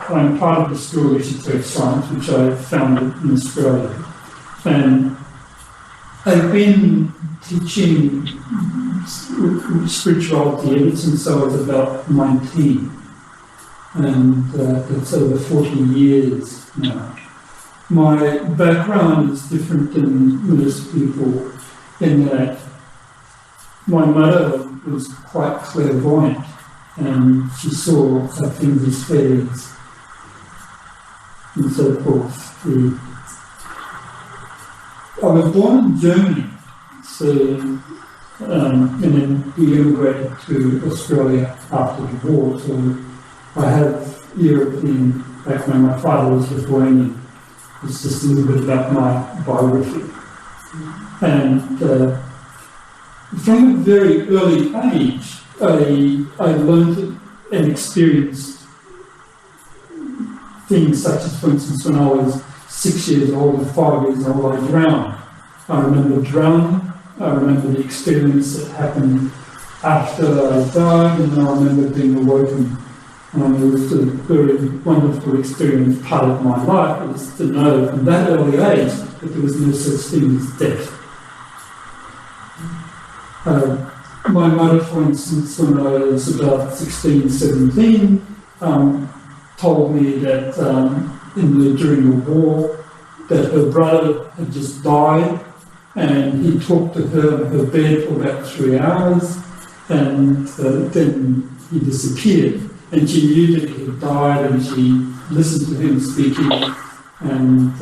I'm part of the School of Esoteric Sciences, which I founded in Australia. And I've been teaching spirituality ever since I was about 19. And that's over 40 years now. My background is different than most people in that my mother was quite clairvoyant and she saw things as fairies and so forth. I was born in Germany, and then we immigrated to Australia after the war, so I have European background. My father was Lithuanian. It's just a little bit about my biography. And from a very early age, I learned and experienced things such as, for instance, when I was 6 years old or 5 years old, I drowned. I remember drowning. I remember the experience that happened after I died, and I remember being awoken. And it was a very wonderful experience. Part of my life was to know from that early age that there was no such thing as death. My mother, for instance, when I was about 16, 17, told me that during the war, that her brother had just died, and he talked to her in her bed for about 3 hours, and then he disappeared. And she knew that he had died, and she listened to him speaking, and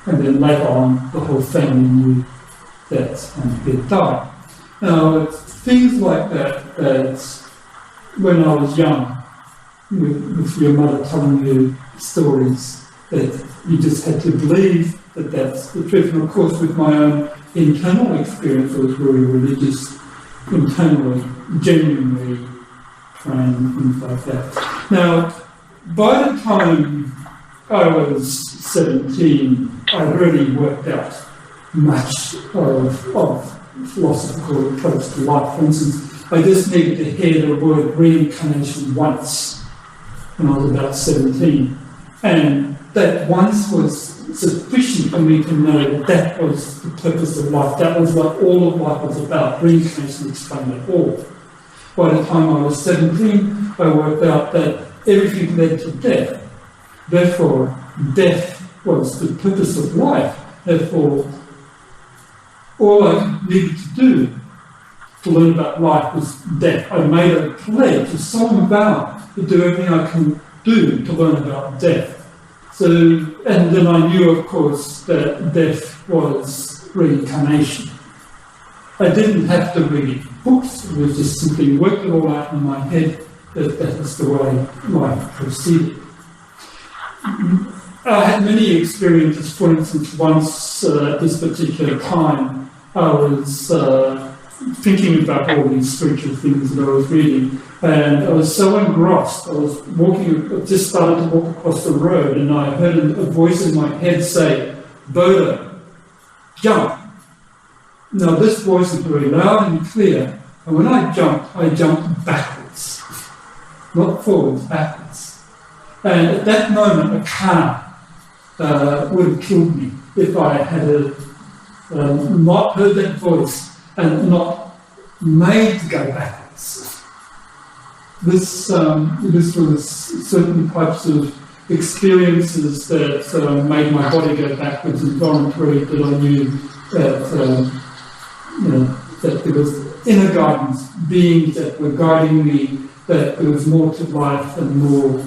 then later on, the whole family knew that he had died. Now, it's things like that when I was young, with your mother telling you stories, that you just had to believe that that's the truth. And of course, with my own internal experience, I was very religious, internally, genuinely praying, things like that. Now, by the time I was 17, I really worked out much of philosophical approach to life. For instance, I just needed to hear the word reincarnation once when I was about 17. And that once was sufficient for me to know that that was the purpose of life. That was what all of life was about. Reincarnation explained it all. By the time I was 17, I worked out that everything led to death. Therefore, death was the purpose of life. Therefore, all I needed to do to learn about life was death. I made a pledge, a solemn vow, to do everything I can do to learn about death. So, and then I knew, of course, that death was reincarnation. I didn't have to read books, it was just simply worked it all out in my head that that was the way life proceeded. I had many experiences. For instance, once at this particular time, I was thinking about all these spiritual things that I was reading, and I was so engrossed. I was walking, just started to walk across the road, and I heard a voice in my head say, "Boda, jump." Now this voice is very loud and clear, and when I jumped backwards, not forwards, backwards. And at that moment, a car would have killed me if I had not heard that voice and not made to go backwards. This was certain types of experiences that made my body go backwards and voluntary, that I knew that that there was inner guidance, beings that were guiding me, that there was more to life and more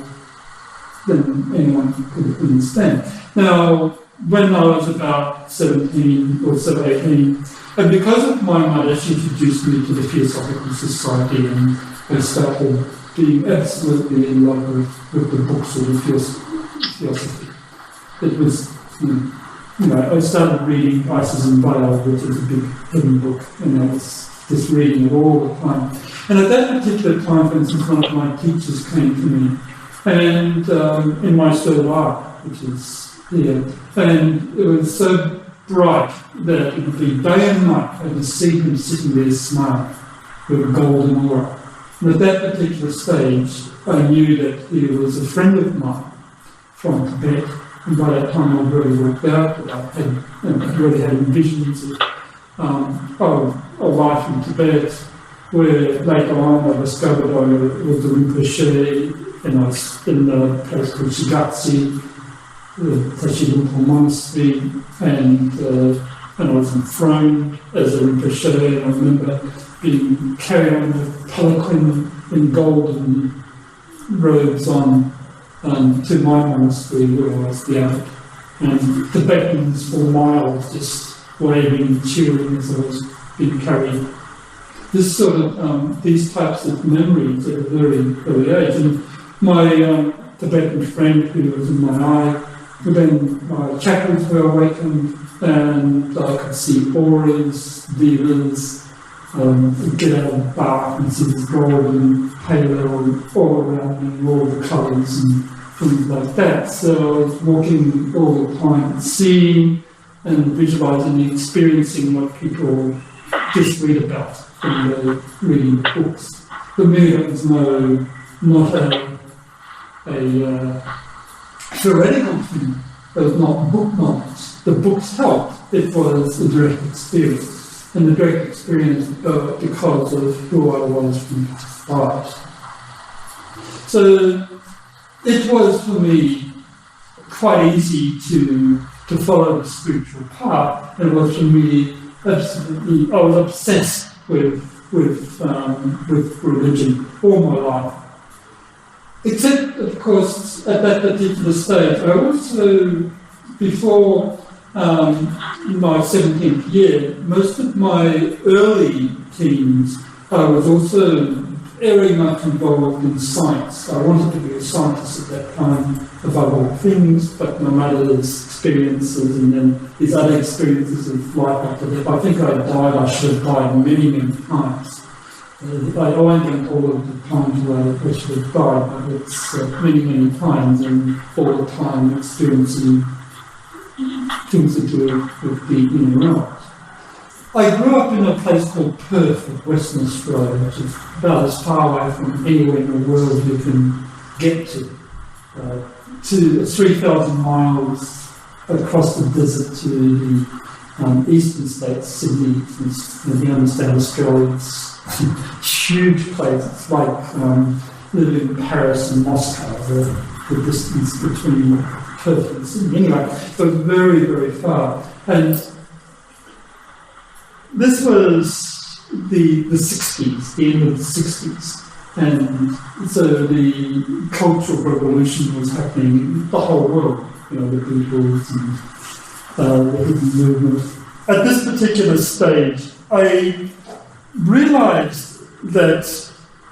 than anyone could understand. Now, when I was about 17 or 18, and because of my mother, she introduced me to the Theosophical Society, and I started being absolutely in love with the books of the Theosophy. It was, I started reading Isis and Baal, which is a big hidden book, and I was just reading it all the time. And at that particular time, for instance, one of my teachers came to me, and in my third eye, which is here, and it was so bright that it would be day and night. I could see him sitting there smiling with a golden aura. And at that particular stage, I knew that he was a friend of mine from Tibet, and by that time I'd already worked out that I'd already had visions of a life in Tibet, where later on I discovered I was a Rinpoche, and I was in a place called Shigatse, the Tashi Lumpo Monastery, and I was enthroned as a Rinpoche, and I remember being carried on with palanquin in golden robes on to my monastery where I was the abbot, and Tibetans for miles just waving and cheering as I was being carried. This sort of, these types of memories at a very early age. And my Tibetan friend who was in my eye, then my chakras were awakened, and I could see auras, devas, get out of the bath and see this golden halo all around me, all the colours and things like that. So I was walking all the time, seeing and visualising and experiencing what people just read about when they're reading books. For me, it was not a theoretical thing. It was not book knowledge. The books helped. It was a direct experience. And the direct experience because of who I was from the start. So it was for me quite easy to follow the spiritual path. It was for me absolutely, I was obsessed with religion all my life. Except, of course, at that particular stage, I also, before my 17th year, most of my early teens, I was also very much involved in science. I wanted to be a scientist at that time, above all things, but my mother's experiences and then these other experiences of life after death. I think I should have died many, many times. I won't get all of the times where I should have died, but it's many, many times, and all the time experiencing things to do with the inner world. I grew up in a place called Perth, Western Australia, which is about as far away from anywhere in the world you can get to 3,000 miles across the desert to the eastern states, Sydney. You understand Australia, it's a huge place. It's like living in Paris and Moscow, the distance between Perth and Sydney. Anyway, so very, very far. And this was the 60s, the end of the 60s. And so the cultural revolution was happening in the whole world, the Beatles and the hippie movement. At this particular stage, I realised that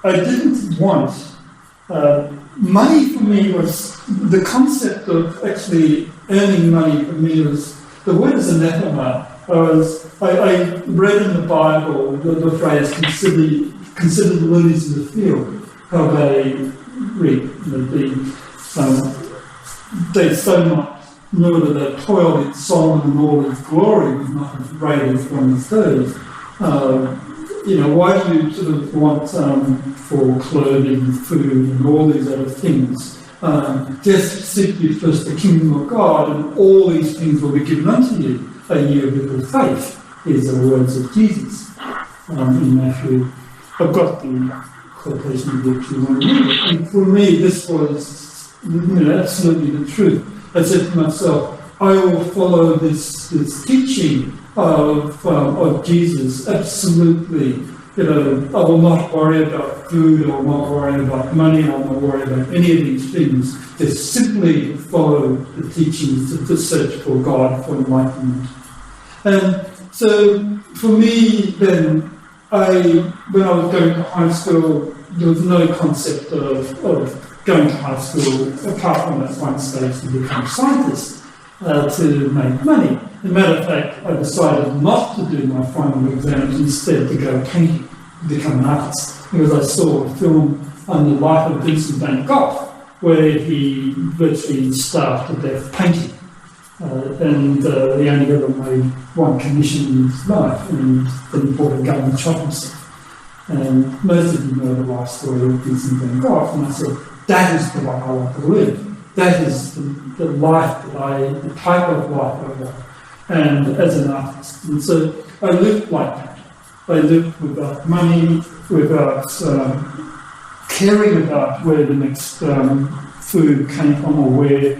I didn't want money. For me was the concept of actually earning money. For me was the word is anathema. I read in the Bible the phrase consider the lilies of the field, how they reap, they sow not, nor do they toil in Solomon and all his glory was not as great as one of those. Why do you sort of want for clothing, food, and all these other things? Just seek ye first the kingdom of God, and all these things will be given unto you. A ye of little faith is the words of Jesus in Matthew. I've got the quotation of the if you want to read it. And for me, this was absolutely the truth. I said to myself, I will follow this teaching of Jesus, absolutely. I will not worry about food, I will not worry about money, I will not worry about any of these things. Just simply follow the teachings to search for God, for enlightenment. And so, for me, then, when I was going to high school, there was no concept of going to high school apart from at one stage to become a scientist, to make money. As a matter of fact, I decided not to do my final exams, instead to go painting, become an artist, because I saw a film on the life of Vincent van Gogh, where he virtually starved to death painting. And he only ever made one commission in his life, and then he bought a gun and shot himself. And most of you know the life story of Vincent van Gogh, and I said, that is the life I want to live. That is the life that the type of life I want, and as an artist. And so I lived like that. I lived without money, without caring about where the next food came from or where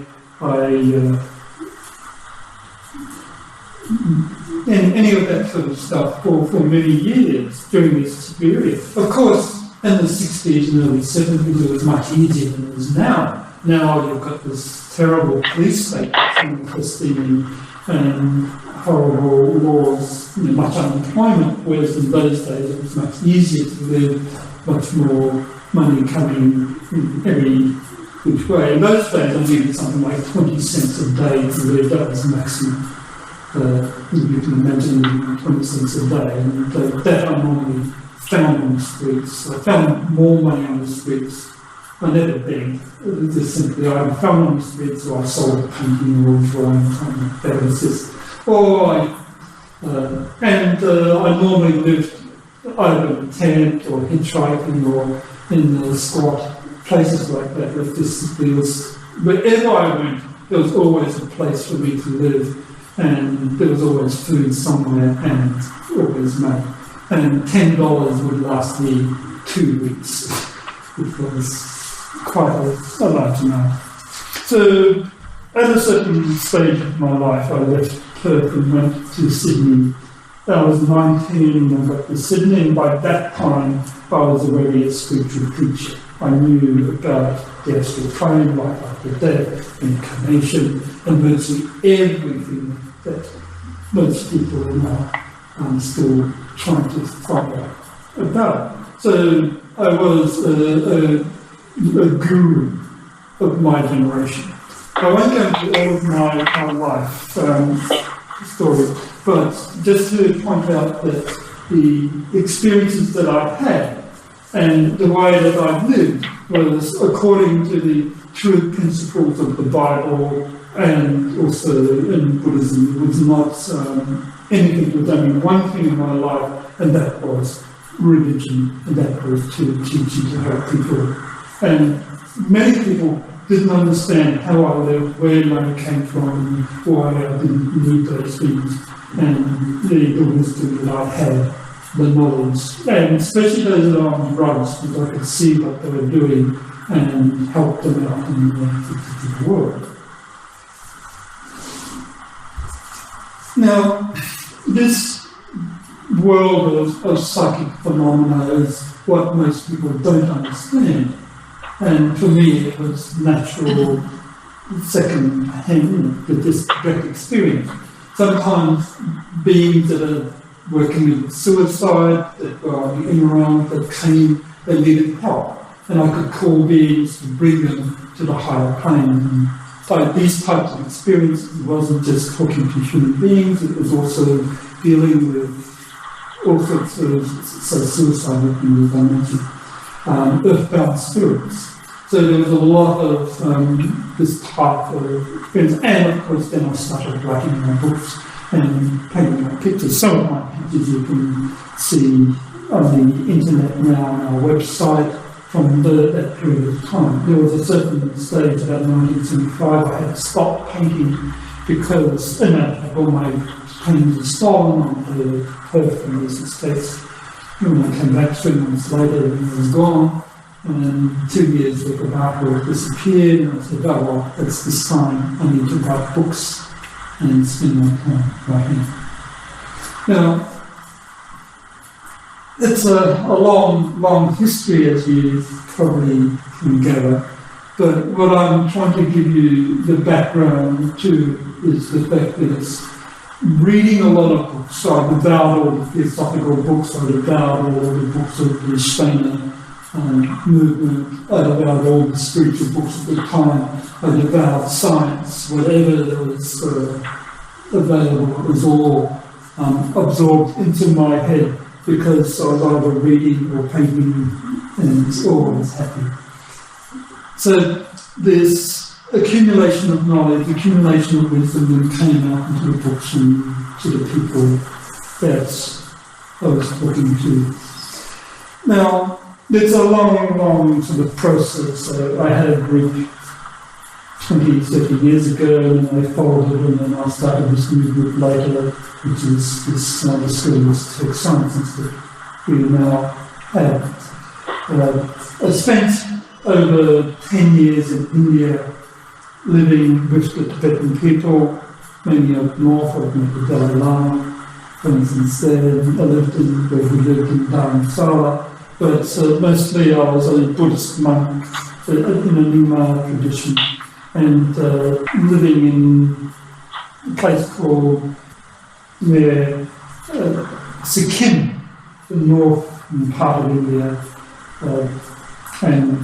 any of that sort of stuff for many years during this period. Of course, in the 60s and early 70s, it was much easier than it is now. Now you've got this terrible police state manifesting and horrible laws, much unemployment, whereas in those days it was much easier to live, much more money coming in every which way. In those days I needed something like 20 cents a day to live. That was the maximum. You can imagine 20 cents a day, and that I normally found on the streets. I found more money on the streets. I never begged. Just simply, I found on the streets, or I sold a painting or a drawing. That was just, I normally lived either in a tent or hitchhiking or in the squat, places like that. It just simply was, wherever I went, there was always a place for me to live. And there was always food somewhere and always money. And $10 would last me 2 weeks, which was quite a large amount. So at a certain stage of my life, I left Perth and went to Sydney. I was 19 and got to Sydney, and by that time I was already a spiritual teacher. I knew about the astral plane, life after death, incarnation, and virtually everything that most people are now still trying to find out about. So I was a guru of my generation. I won't go into all of my life story, but just to point out that the experiences that I've had and the way that I've lived was according to the true principles of the Bible and also in Buddhism. It was not anything. It was only one thing in my life, and that was religion, and that was to teach and to help people. And many people didn't understand how I lived, where money came from, and why I didn't need those things, and the wisdom that I had, the knowledge, and especially those that are on drugs, because I could see what they were doing and help them out in the world. Now, this world of psychic phenomena is what most people don't understand. And for me, it was natural, second-hand, this direct experience. Sometimes beings that are working with suicide, that were in around, that came, they needed help. And I could call beings to bring them to the higher plane. And by these types of experiences, it wasn't just talking to human beings, it was also dealing with all sorts of suicide, as I mentioned, earthbound spirits. So there was a lot of this type of experience, and of course then I started writing my books and painting my pictures. Some of my pictures you can see on the internet now on our website from that period of time. There was a certain stage, about 1975, I had to stop painting because all my paintings were stolen on the Perth from these estates. And when I came back 3 months later, everything was gone. And 2 years worth of artwork disappeared, and I said, oh well, it's this time I need to write books and spend my time writing. Now, it's a long history, as you probably can gather, but what I'm trying to give you the background to is the fact that it's reading a lot of books. So I devoured all the philosophical books, I devoured all the books of the Steiner movement, I devoured all the spiritual books at the time, I devoured science, whatever there was available, it was all absorbed into my head because I was either reading or painting and was always happy. So this accumulation of knowledge, accumulation of wisdom then came out into the books and to the people that I was talking to. Now, it's a long sort of process. So I had a group 20, 30 years ago, and then I followed it, and then I started this new group later, which is this the School of Esoteric Sciences that we now have. I spent over 10 years in India living with the Tibetan people, mainly up north. I've met the Dalai Lama, for instance, there. I lived in Dharamsala, but mostly I was a Buddhist monk in a Nima tradition, and living in a place called Sikkim, the northern part of India, and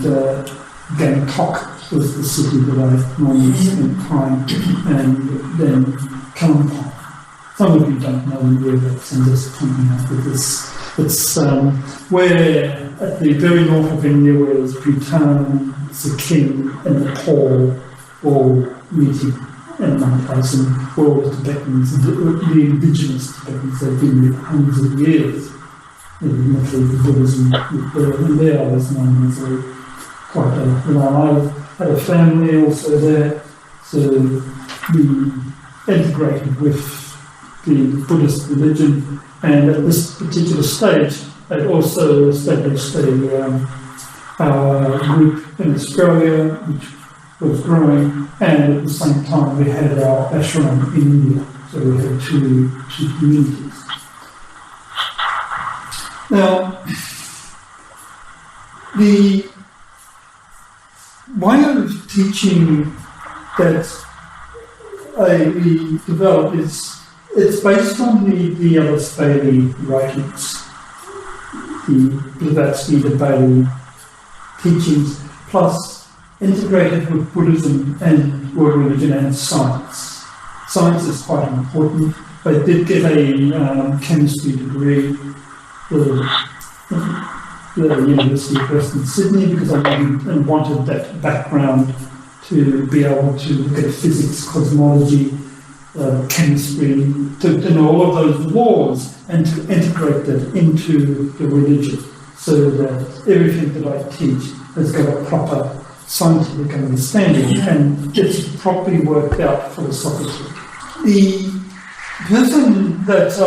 Gangtok was the city that I normally spent time, and then Kalimpong. Some of you don't know where that's, and just pointing out that this. It's where, at the very north of India, where there's Bhutan, Sikkim, and Nepal, all meeting in one place, and where all the Tibetans, the indigenous Tibetans, they've been there for hundreds of years. Literally, the Buddhism, and there I was known as quite I had a family also there, so we integrated with the Buddhist religion, and at this particular stage, I also established a group in Australia, which was growing, and at the same time we had our ashram in India, so we had two communities. Now, the way of teaching that we developed it's based on the Bailey writings, the Blavatsky, the Bailey teachings, plus integrated with Buddhism and world religion and science. Science is quite important. I did get a chemistry degree at the University of Western Sydney because I wanted that background to be able to look at physics, cosmology, chemistry, to know all of those laws and to integrate that into the religion so that everything that I teach has got a proper scientific understanding and gets properly worked out philosophically. The person that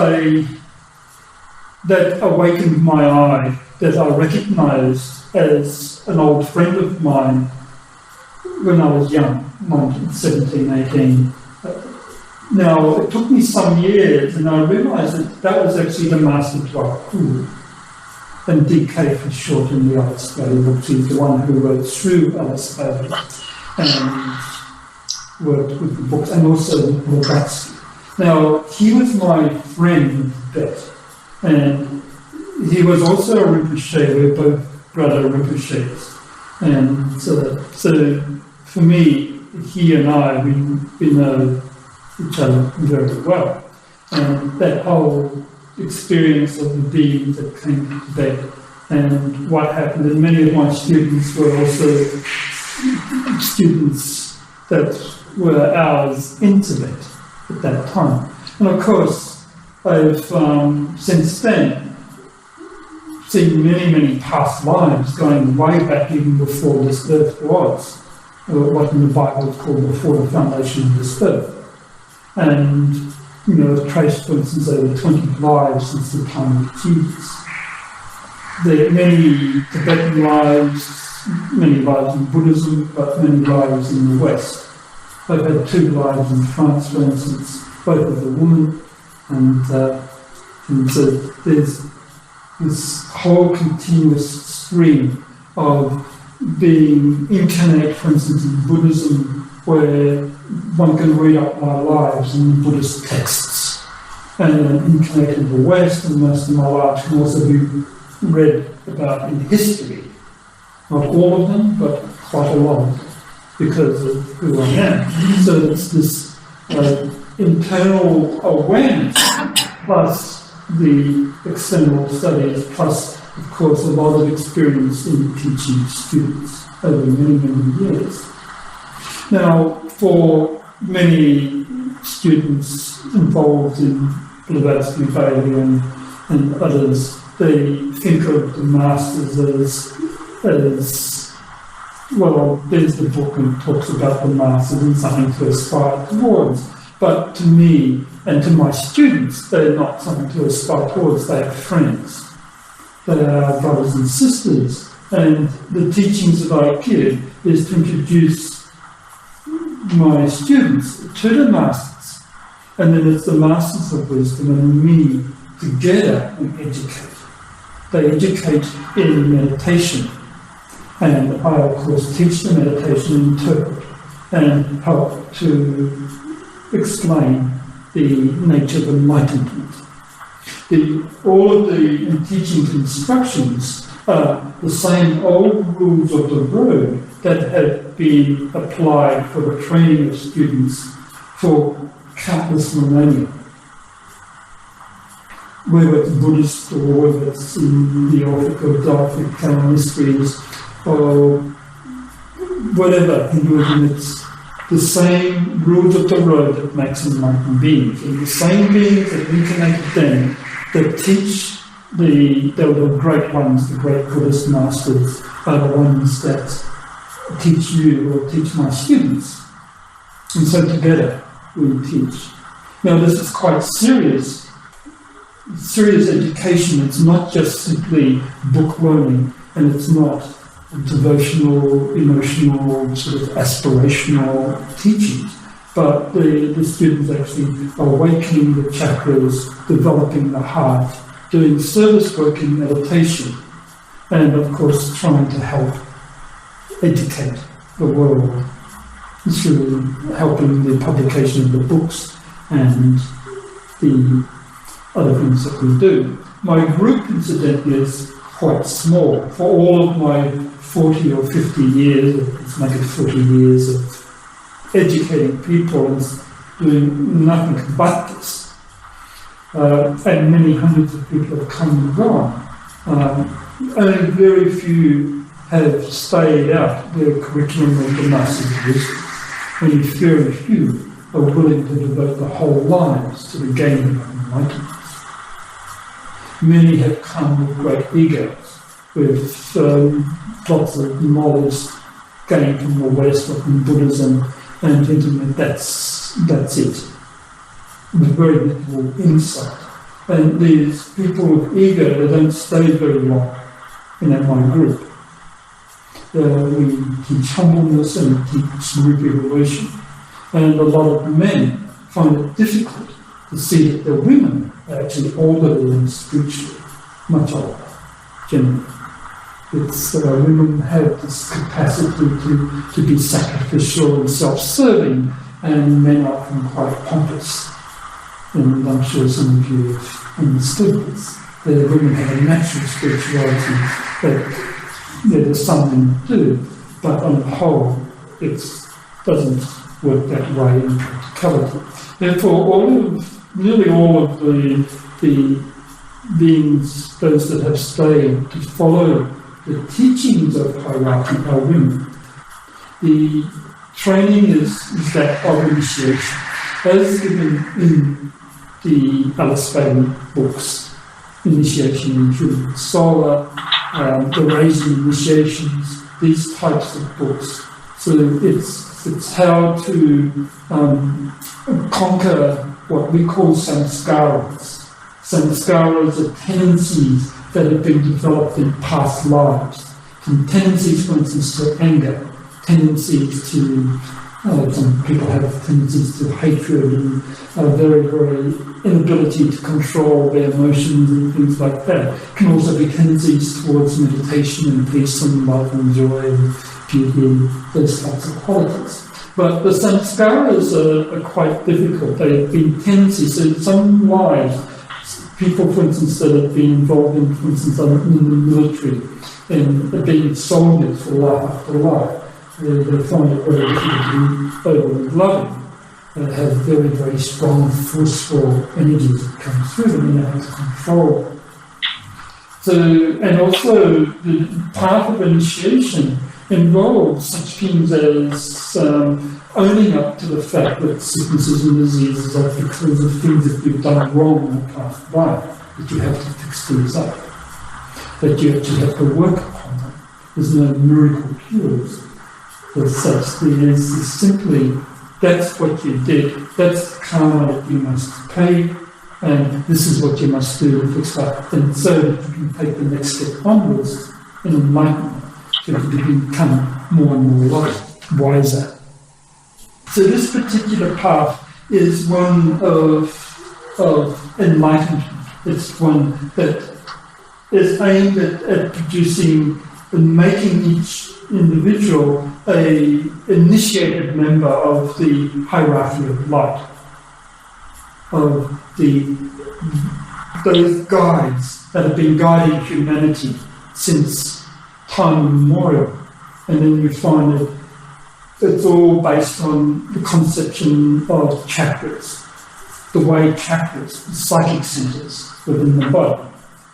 awakened my eye, that I recognised as an old friend of mine when I was young, 17, 18. Now, it took me some years, and I realised that was actually the Master Dwakku, and DK for short in the Alice Bailey book. He's the one who wrote through Alice Bailey and worked with the books, and also with Blavatsky. Now, he was my friend, and he was also a Rinpoche. We're both brother Rinpoches. And so for me, he and I, we know each other very well. And that whole experience of the beings that came to Tibet and what happened, and many of my students were also students that were ours in Tibet at that time. And of course, I've since then seen many past lives going way back even before this earth was, or what in the Bible is called before the foundation of this earth. And, you know, I've traced, for instance, over 20 lives since the time of Jesus. There are many Tibetan lives, many lives in Buddhism, but many lives in the West. I've had 2 lives in France, for instance, both as a woman, and so there's this whole continuous stream of being incarnate, for instance, in Buddhism, where one can read up my lives in Buddhist texts, and incarnate in the West, and most of my lives can also be read about in history. Not all of them, but quite a lot of them, because of who I am. So it's this internal awareness, plus the external studies, plus, of course, a lot of experience in teaching students over many years. Now, for many students involved in Blavatsky, Bailey and others, they think of the masters as well, there's the book and talks about the masters and something to aspire towards. But to me and to my students, they're not something to aspire towards, they are friends. They are brothers and sisters. And the teachings that I give is to introduce my students to the masters. And then it's the masters of wisdom and me together we educate. They educate in meditation. And I, of course, teach the meditation and interpret and help to explain the nature of enlightenment. All of the teachings and instructions are the same old rules of the road that have been applied for the training of students for countless millennia. Whether it's Buddhist or whether it's in the Orphic or Delphic mysteries or whatever, Hinduism, it's the same rules of the road that makes enlightened beings. And the same beings that incarnated then that teach the great ones, the great Buddhist masters, are the ones that teach you or teach my students. And so together we teach. Now this is quite serious education. It's not just simply book learning, and it's not devotional, emotional, sort of aspirational teachings, but the students actually are awakening the chakras, developing the heart, doing service work in meditation, and of course trying to help educate the world through helping the publication of the books and the other things that we do. My group, incidentally, is quite small. For all of my 40 or 50 years, let's make it 40 years of educating people and doing nothing but this. And many hundreds of people have come and gone. Only very few have stayed out their curriculum of the Masters of Wisdom. Only very few are willing to devote their whole lives to the gaining of enlightenment. Many have come with great egos, with lots of knowledge gained from the West or from Buddhism, and thinking that that's it, with very little insight. And these people with ego, they don't stay very long in my group. We teach humbleness and teach group evolution. And a lot of men find it difficult to see that the women are actually older than spiritually, much older, generally. It's women have this capacity to be sacrificial and self-serving, and men are often quite pompous. And I'm sure some of you have understood this. The women have a natural spirituality that there's some men do, but on the whole, it doesn't work that way in practicality. Therefore, nearly all of the beings, those that have stayed to follow the teachings of hierarchy, are women. The training is that of initiation, as given in the elucidating books, initiation into solar, the raising initiations, these types of books. So it's how to conquer what we call samskaras. Samskaras are tendencies that have been developed in past lives. From tendencies, for instance, to anger, tendencies to, some people have tendencies to hatred and very, very inability to control their emotions and things like that. It can also be tendencies towards meditation and peace and love and joy and beauty and those types of qualities. But the samskaras are quite difficult. They have been tendencies. So in some lives, people, for instance, that have been involved in, for instance, in the military and being soldiers for life after life, they find it very difficult to be overly loving. They have very, very strong, forceful energies that come through them and they have to control them. So, and also the path of initiation involves such things as owning up to the fact that sicknesses and diseases are because of things that you've done wrong in the past life, that you have to fix things up. that you actually have to work upon them. There's no miracle cures as such. There's simply, that's what you did, that's the karma that you must pay, and this is what you must do to fix that. And so that you can take the next step onwards in enlightenment, so that you become more and more wiser. So this particular path is one of enlightenment. It's one that is aimed at producing and making each individual a initiated member of the hierarchy of light, of those guides that have been guiding humanity since time immemorial. And then you find that it's all based on the conception of chakras, the way chakras, psychic centers within the body,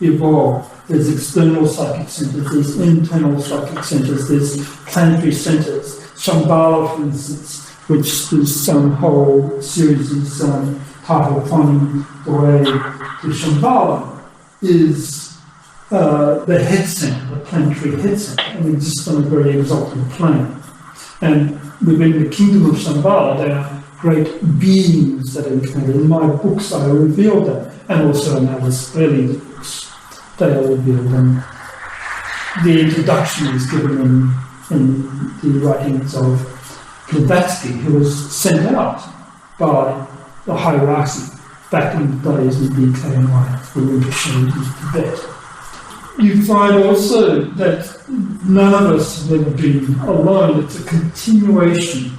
evolve. There's external psychic centers, there's internal psychic centers, there's planetary centers. Shambhala, for instance, which there's some whole series is titled Finding the Way to Shambhala, is the head center, the planetary head center, and exists on a very exalted plane. And within the kingdom of Shambhala, there are great beings that are incarnated. In my books, I reveal them, and also in others' early books, they are revealed. And the introduction is given in the writings of Blavatsky, who was sent out by the hierarchy back in the days when BKMI were intershaded in Tibet. You find also that none of us have ever been alone. It's a continuation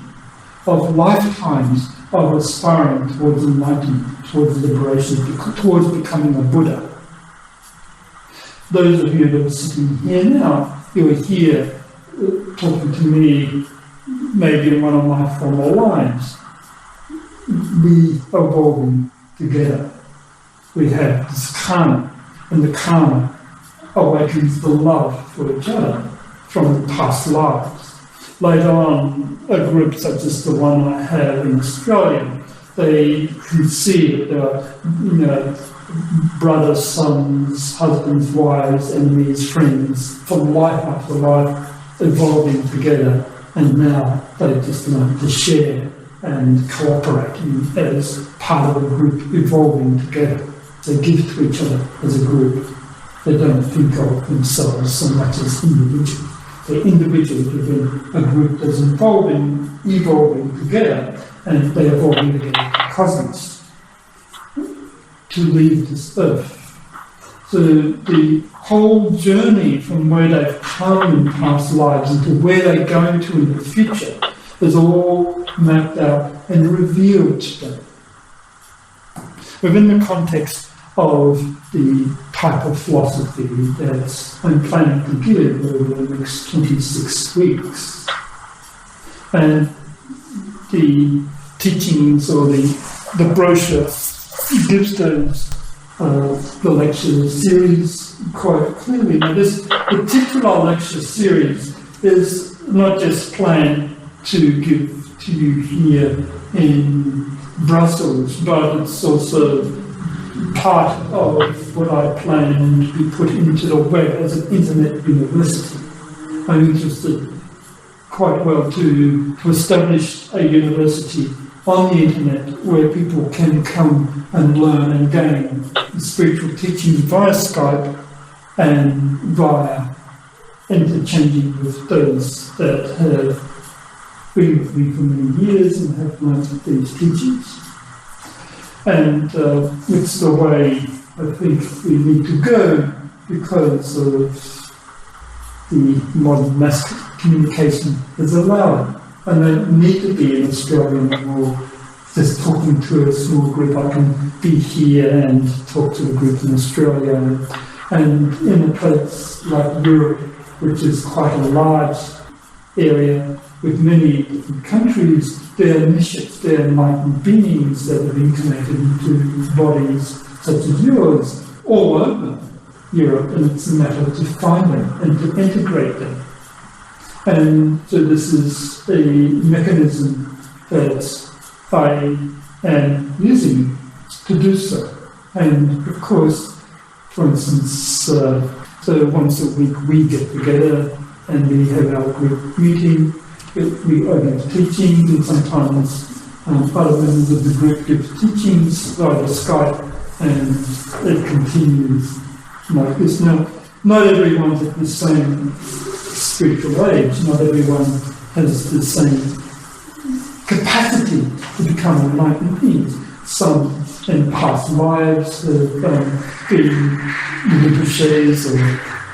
of lifetimes of aspiring towards enlightenment, towards liberation, towards becoming a Buddha. Those of you that are sitting here now, you are here talking to me maybe in one of my former lives. We are evolving together. We have this karma, and the karma awakens the love for each other from the past lives. Later on, a group such as the one I have in Australia, they can see that there are, brothers, sons, husbands, wives, enemies, friends, from life after life, evolving together, and now they just learn to share and cooperate as part of a group evolving together. They give to each other as a group. They don't think of themselves so much as individuals. They're individuals within a group that's evolving together, and they're evolving together in the cosmos to leave this earth. So the whole journey from where they've come in past lives into where they're going to in the future is all mapped out and revealed to them within the context of the type of philosophy that I'm planning to give over the next 26 weeks. And the teachings or the brochure gives those the lecture series quite clearly. Now, this particular lecture series is not just planned to give to you here in Brussels, but it's also part of what I plan to be put into the web as an internet university. I'm interested quite well to establish a university on the internet where people can come and learn and gain spiritual teachings via Skype and via interchanging with those that have been with me for many years and have learned these teachings. And it's the way I think we need to go because of the modern mass communication is allowed. And I don't need to be in Australia anymore, just talking to a small group. I can be here and talk to a group in Australia. And in a place like Europe, which is quite a large area with many different countries, there are missions, there are enlightened beings that have incarnated into bodies such as yours all over Europe, and it's a matter to find them and to integrate them. And so this is a mechanism that I am using to do so. And of course, for instance, So once a week we get together and we have our group meeting. We open teachings, and sometimes other members of the group give teachings via Skype, and it continues like this. Now, not everyone's at the same spiritual age, not everyone has the same capacity to become enlightened beings. Some in past lives have been Rinpoches or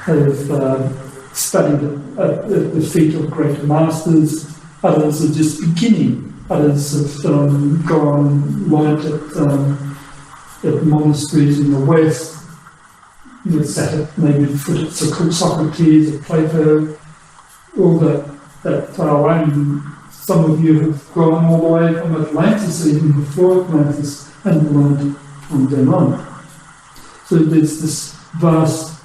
have studied at the feet of great masters. Others are just beginning. Others have gone, learnt at monasteries in the West. Sat at maybe the foot of Socrates, or Plato, all that far away. And some of you have gone all the way from Atlantis, even before Atlantis, and learned from then on. So there's this vast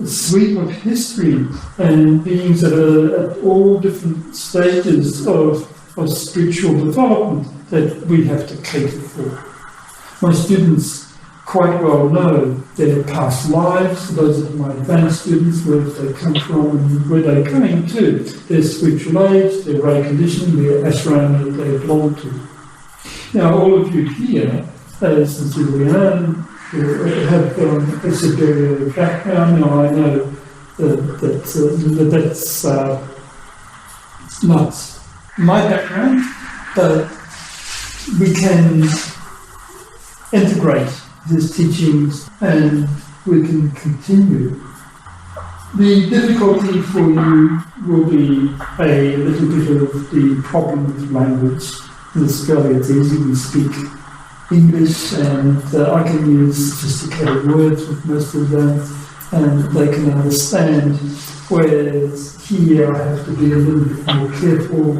sweep of history and beings that are at all different stages of spiritual development that we have to cater for. My students quite well know their past lives. Those of my advanced students, where they come from and where they're coming to, their spiritual age, their ray conditioning, their ashram that they belong to. Now, all of you here, as the therein, have a superior background. Now, I know that's not my background, but we can integrate these teachings and we can continue. The difficulty for you will be a little bit of the problem with language. In Australia, it's easy, we speak English, and I can use sophisticated words with most of them, and they can understand, whereas here I have to be a little bit more careful,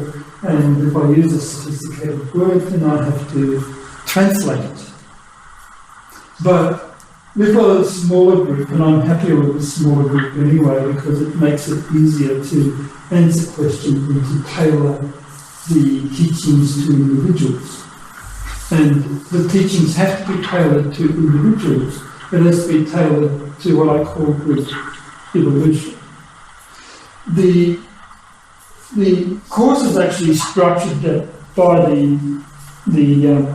and if I use a sophisticated word, then I have to translate it. But we've got a smaller group, and I'm happier with a smaller group anyway, because it makes it easier to answer questions and to tailor the teachings to individuals. And the teachings have to be tailored to individuals. It has to be tailored to what I call group evolution. The course is actually structured by the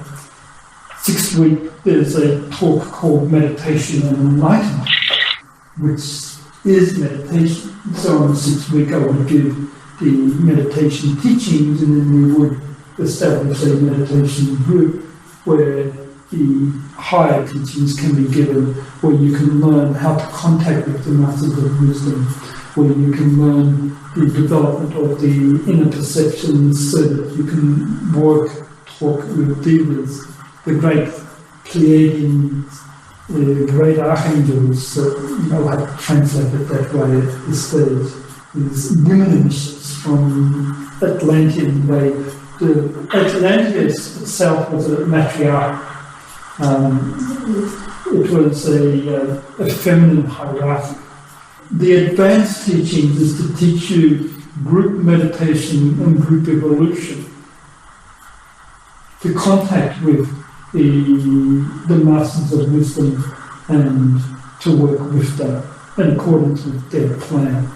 6th week. There's a talk called Meditation and Enlightenment, which is meditation. So on the 6th week I would give the meditation teachings, and then we would establish a meditation group where the higher teachings can be given, where you can learn how to contact with the masters of wisdom, where you can learn the development of the inner perceptions so that you can talk with devas, the great Pleiadians, the great archangels. I'll have to translate it that way at this stage. There's women initiates from Atlantean. Atlantis itself was a matriarch. It was a feminine hierarchy. The advanced teachings is to teach you group meditation and group evolution, to contact with the masters of wisdom and to work with them in accordance with their plan.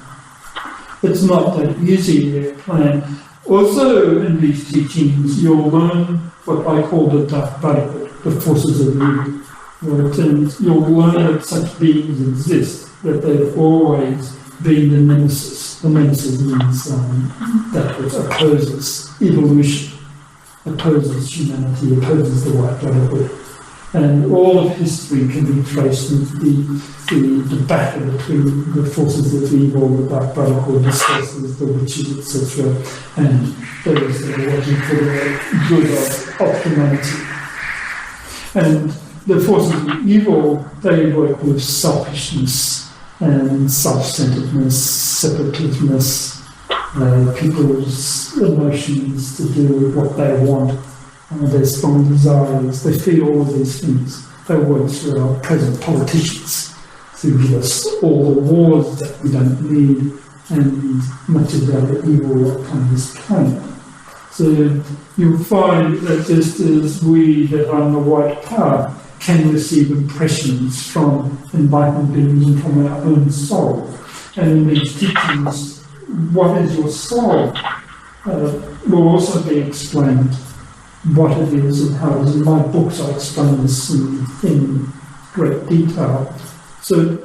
It's not that easy, their plan. Also in these teachings you'll learn what I call the dark brotherhood, the forces of evil. You'll learn that such beings exist, that they've always been the nemesis. The nemesis means that which opposes evolution, opposes humanity, opposes the white brotherhood. And all of history can be traced into the battle between the forces of evil, the dark brotherhood, the sorcerers, the witches, etc., and those that are working for the good of humanity. And the forces of evil, they work with selfishness and self-centeredness, separativeness, people's emotions to do what they want, their strong desires. They feed all of these things. They work through our present politicians to give us all the wars that we don't need and much of the other evil that comes planet. So you'll find that just as we that are on the white path can receive impressions from enlightened beings and from our own soul. And in these teachings, what is your soul will also be explained, what it is and how it is. In my books I explain this in great detail. So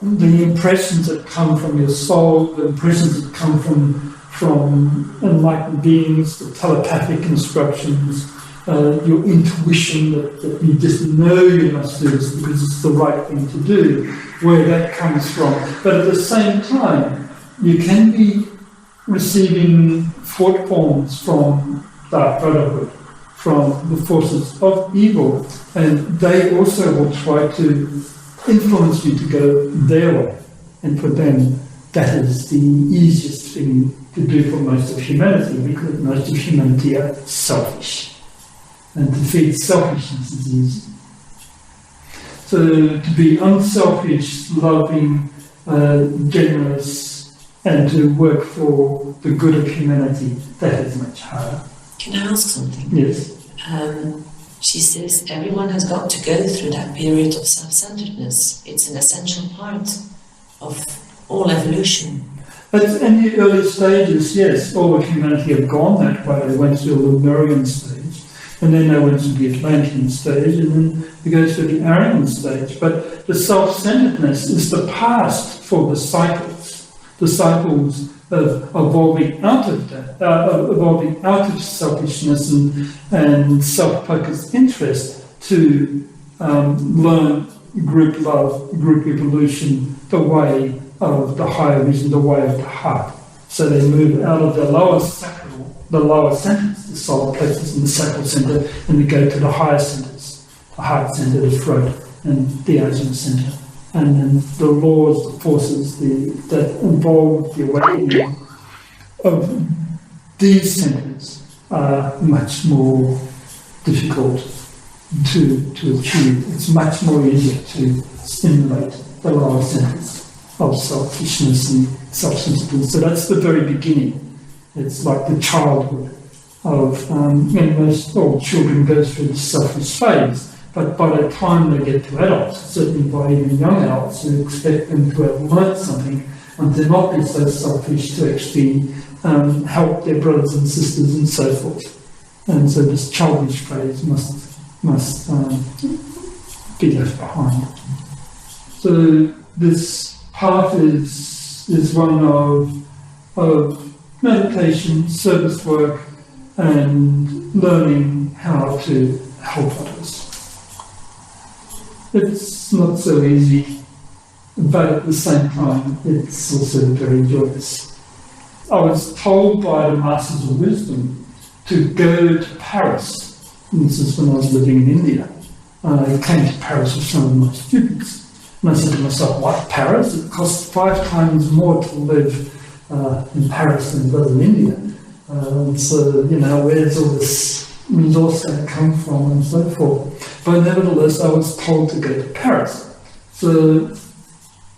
the impressions that come from your soul, the impressions that come from enlightened beings, the telepathic instructions, your intuition that you just know you must do this because it's the right thing to do, where that comes from. But at the same time, you can be receiving thought forms from Dark Brotherhood, from the forces of evil, and they also will try to influence you to go their way. And for them, that is the easiest thing to do for most of humanity, because most of humanity are selfish. And to feed selfishness is easy. So to be unselfish, loving, generous, and to work for the good of humanity, that is much harder. Can I ask something? Yes. She says everyone has got to go through that period of self-centeredness. It's an essential part of all evolution. In the early stages, yes, all of humanity have gone that way. They went through the Lemurian stage, and then they went to the Atlantean stage, and then they go through the Aryan stage. But the self-centeredness is the past for the cycles of evolving out of that, evolving out of selfishness and self-focused interest to learn group love, group evolution, the way of the higher vision, the way of the heart. So they move out of the lower centers, the solar plexus and the sacral center, and they go to the higher centers, the heart center, the throat, and the Asian center. And then the laws, the forces that involve the awakening of these centers are much more difficult to achieve. It's much more easier to stimulate the lower centers of selfishness and self-centeredness. So that's the very beginning. It's like the childhood of, most all children go through the selfish phase, but by the time they get to adults, certainly by even young adults, you expect them to have learnt something and to not be so selfish to actually help their brothers and sisters and so forth. And so this childish phase must be left behind. So this path is one of meditation, service work, and learning how to help others. It's not so easy, but at the same time, it's also very joyous. I was told by the Masters of Wisdom to go to Paris. And this is when I was living in India. I came to Paris with some of my students. And I said to myself, what, Paris? It costs 5 times more to live in Paris than to live in India. So, where's all this resource going to come from and so forth? But nevertheless, I was told to go to Paris. So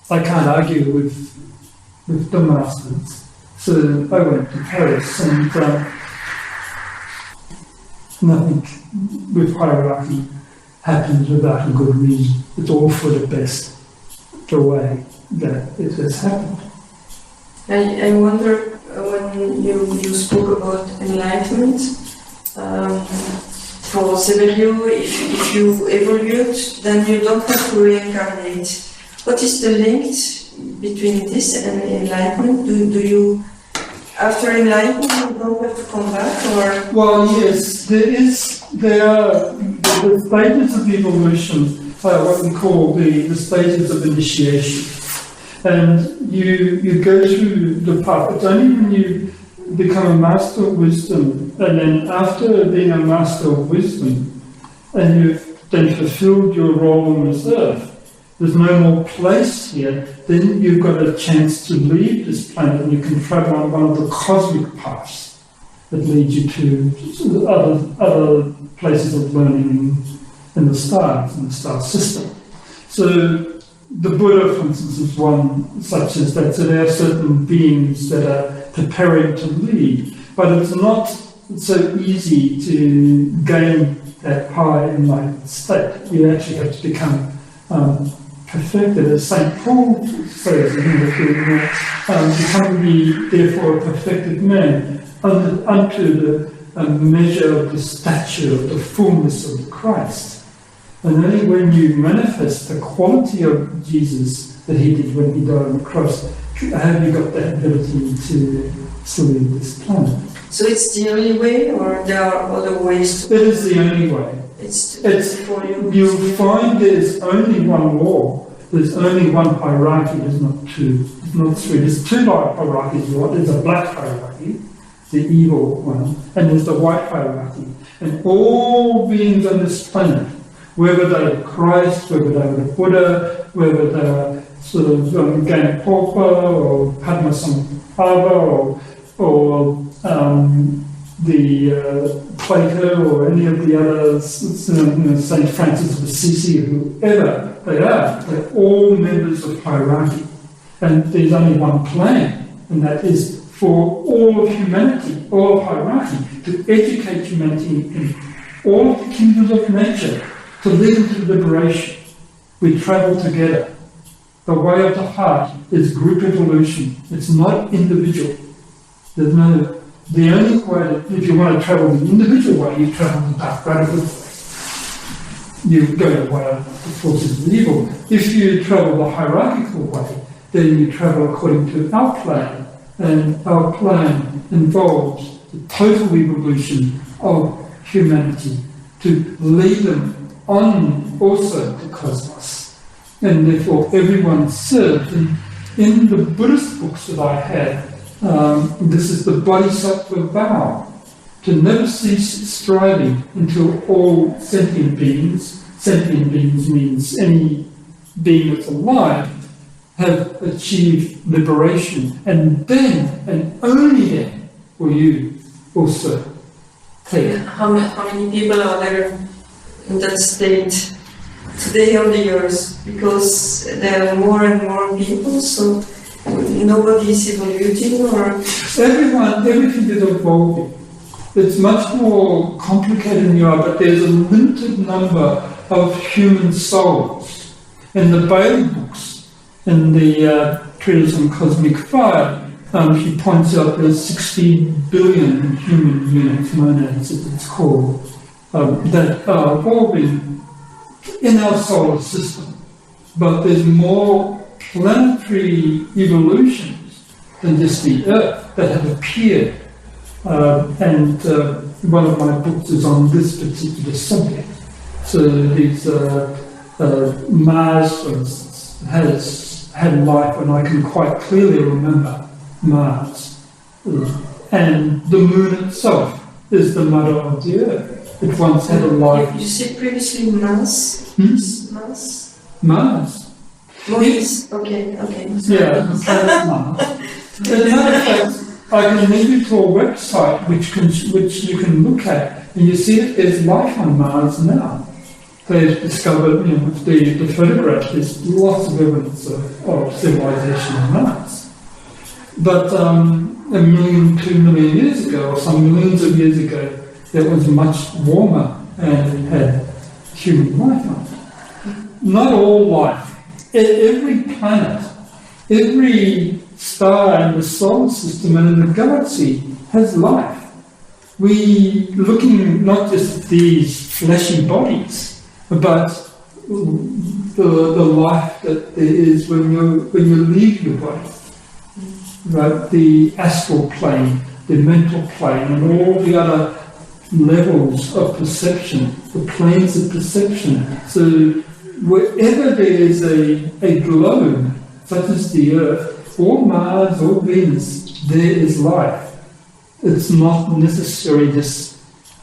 I can't argue with the masters. So I went to Paris, and nothing with hierarchy happens without a good reason. It's all for the best, the way that it has happened. I wonder, when you spoke about enlightenment, for Severio, if you evolve, then you don't have to reincarnate. What is the link between this and enlightenment? Do you, after enlightenment, you don't have to come back, or? Well, yes, there are the stages of evolution, what we call the stages of initiation. And you go through the path. It's only when you become a master of wisdom, and then after being a master of wisdom, and you've then fulfilled your role on this earth, there's no more place here, then you've got a chance to leave this planet and you can travel on one of the cosmic paths that lead you to other places of learning in the stars, in the star system. So the Buddha, for instance, is one such as that. So there are certain beings that are preparing to leave, but it's not so easy to gain that high enlightened state. You actually have to become perfected, as St. Paul says, become ye therefore a perfected man, unto the measure of the stature of the fullness of Christ. And only when you manifest the quality of Jesus that he did when he died on the cross, have you got that ability to leave this planet. So it's the only way, or there are other ways to... It is the only way. It's for you. You'll find there's only one law. There's only one hierarchy. There's not two. There's not three. There's two hierarchies. There's a black hierarchy, the evil one, and there's the white hierarchy. And all beings on this planet, whether they're Christ, whether they're the Buddha, whether they're sort of Ganepopa or Padmasambhava or the Plato or any of the others, St. Francis of Assisi, whoever they are, they're all members of hierarchy. And there's only one plan, and that is for all of humanity, all of hierarchy, to educate humanity in all of the kingdoms of nature, to lead them to liberation. We travel together. The way of the heart is group evolution. It's not individual. There's no... The only way, if you want to travel the individual way, you travel the dark radical way. You go the way of the forces of evil. If you travel the hierarchical way, then you travel according to our plan. And our plan involves the total evolution of humanity to lead them on also to cosmos. And therefore everyone served. And in the Buddhist books that I had, this is the bodhisattva vow, to never cease striving until all sentient beings means any being that's alive, have achieved liberation, and then, and only then, will you also take. How many people are there in that state today on the earth? Because there are more and more people, so nobody is evolving, or... Everything is evolving. It's much more complicated than you are, but there's a limited number of human souls. In the Bailey books, in the treatise on cosmic fire, she points out there's 60 billion human units, monads as it's called, that are evolving in our solar system. But there's more planetary evolutions than just the Earth that have appeared. And one of my books is on this particular subject. So these Mars, for instance, has had life, and I can quite clearly remember Mars. And the moon itself is the mother of the Earth. It once had a life. You said previously Mars? Mars? Mars. Mars. Okay. Yeah, the planet Mars. As a matter of fact, I can link you to a website which you can look at, and you see that there's life on Mars now. They've discovered, with the photograph, there's lots of evidence of civilization on Mars. But 1 million, 2 million years ago, or some millions of years ago, it was much warmer and had human life on it. Not all life. Every planet, every star in the solar system and in the galaxy has life. We looking not just at these fleshy bodies, but the life that there is when you leave your body, right? The astral plane, the mental plane, and all the other levels of perception, the planes of perception. So wherever there is a globe, such as the Earth, or Mars, or Venus, there is life. It's not necessarily just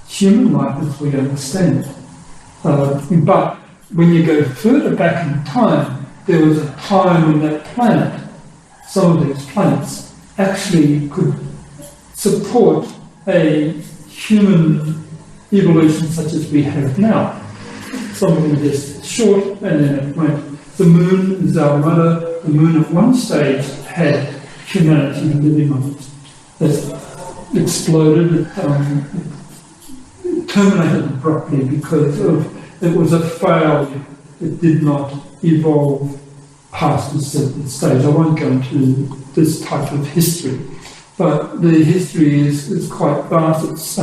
human life as we understand it. But when you go further back in time, there was a time when that planet, some of these planets, actually could support a human evolution such as we have now. Some of them just short, and then it went. The moon is our mother. The moon at one stage had humanity living on it. exploded, it terminated abruptly because it was a failure. It did not evolve past a certain stage. I won't go into this type of history, but the history is quite vast. It's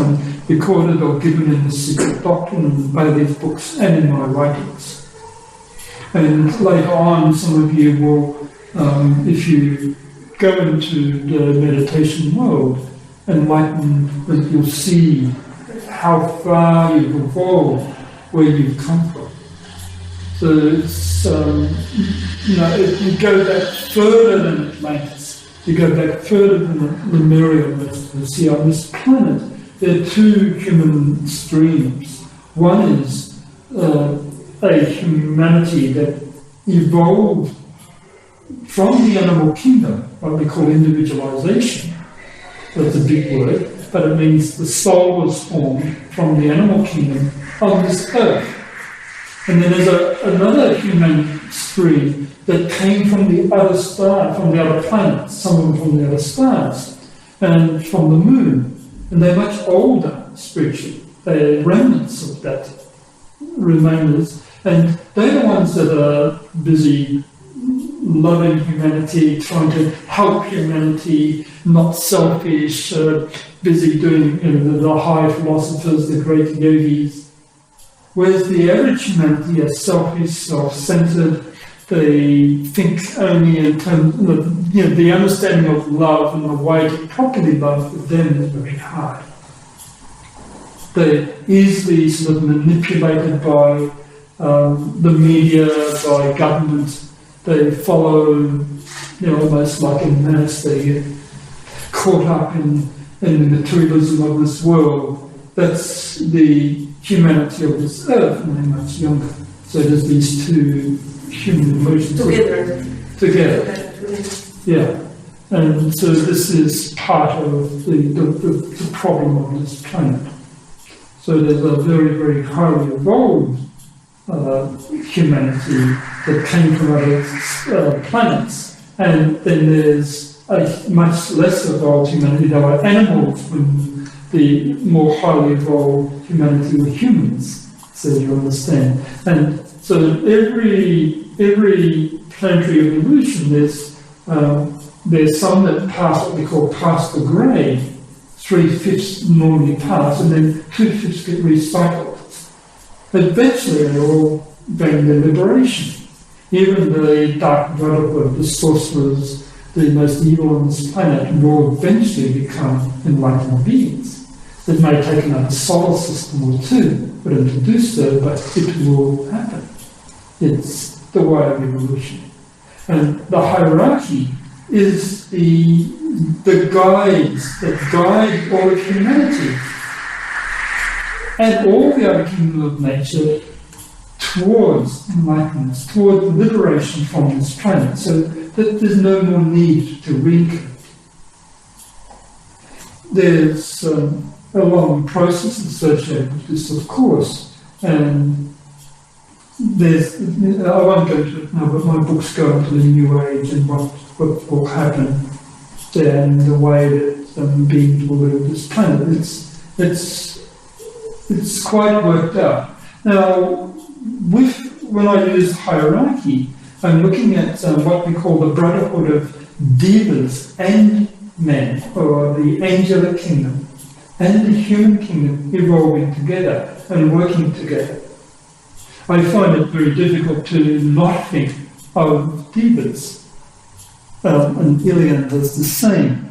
recorded or given in the Secret Doctrine and Bailey's books and in my writings. And later on, some of you will, if you go into the meditation world, enlightenment, you'll see how far you've evolved, where you've come from. So it's, you go back further than Atlantis. You go back further than Lemuria. You see, on this planet, there are two human streams. One is a humanity that evolved from the animal kingdom, what we call individualization. That's a big word, but it means the soul was formed from the animal kingdom on this earth. And then there's another human stream that came from the other star, from the other planets, some of them from the other stars, and from the moon. And they're much older spiritually. They're remnants of that, remainders. And they're the ones that are busy loving humanity, trying to help humanity, not selfish, busy doing the high philosophers, the great yogis. Whereas the average humanity are selfish, self-centered. They think only in terms of, the understanding of love and the way to properly love for them is very hard. They're easily sort of manipulated by the media, by government. They follow, almost like in mass, they get caught up in the materialism of this world. That's the humanity of this earth, and they're much younger. So there's these two human emotions. Together. Yeah. And so this is part of the problem of this planet. So there's a very, very highly evolved humanity that came from other planets, and then there's a much less evolved humanity. There are animals when the more highly evolved humanity were humans, so you understand. And so every planetary evolution, there's some that pass what we call past the grade. 3/5 normally pass, and then 2/5 get recycled. Eventually, they're all gain their liberation. Even the Dark Brotherhood, the sorcerers, the most evil on this planet, will eventually become enlightened beings. It may take another solar system or two for them to do so, but it will happen. It's the way of evolution. And the hierarchy is the guides that guide all of humanity and all the other kingdoms of nature towards enlightenment, towards liberation from this planet, so that there's no more need to reincarnate. There's a long process associated with this, of course, and I won't go into it now, but my books go into the New Age and what will happen there and the way that beings will live this planet. It's quite worked out. Now, when I use hierarchy, I'm looking at what we call the brotherhood of devas and men, or the angelic kingdom and the human kingdom evolving together and working together. I find it very difficult to not think of devas, and Ilian does the same.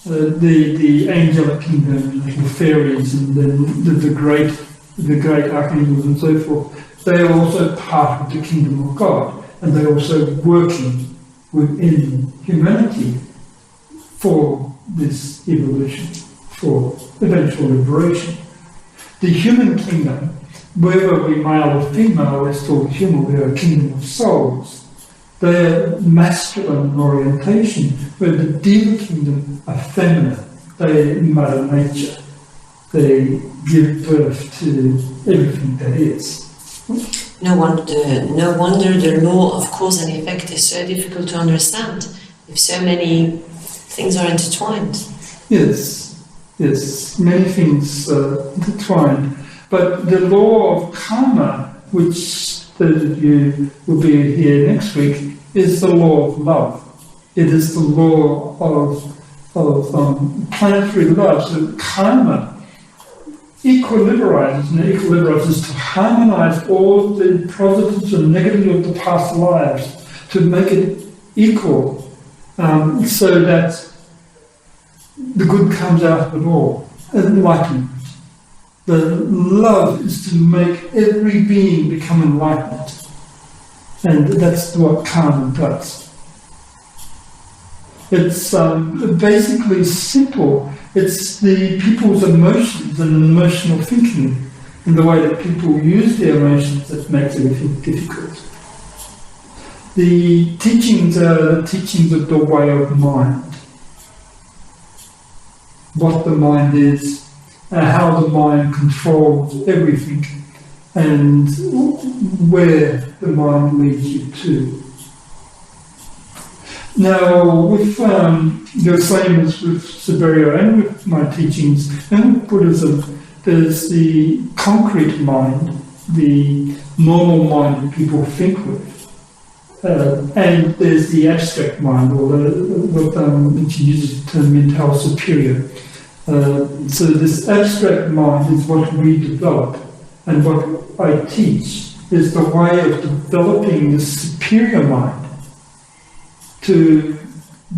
The angelic kingdom, the fairies, and then the great archangels and so forth, they are also part of the kingdom of God, and they're also working within humanity for this evolution, for eventual liberation. The human kingdom, whether we male or female, we're still human, we're a kingdom of souls. They're masculine in orientation, where the deva kingdom are feminine. They're Mother Nature. They give birth to everything that is. No wonder the law of cause and effect is so difficult to understand, if so many things are intertwined. Yes. Yes, many things intertwined. But the law of karma, which those of you will be here next week, is the law of love. It is the law of planetary love. So karma equilibrizes to harmonize all the positives and negatives of the past lives, to make it equal, so that the good comes out of it all. Enlightenment. The love is to make every being become enlightened. And that's what karma does. It's basically simple. It's the people's emotions and emotional thinking and the way that people use their emotions that makes everything difficult. The teachings are the teachings of the way of mind. What the mind is, how the mind controls everything, and where the mind leads you to. Now, with the same as with Siberia and with my teachings and with Buddhism, there's the concrete mind, the normal mind that people think with, and there's the abstract mind, or which uses the term mental superior. So this abstract mind is what we develop, and what I teach is the way of developing this superior mind to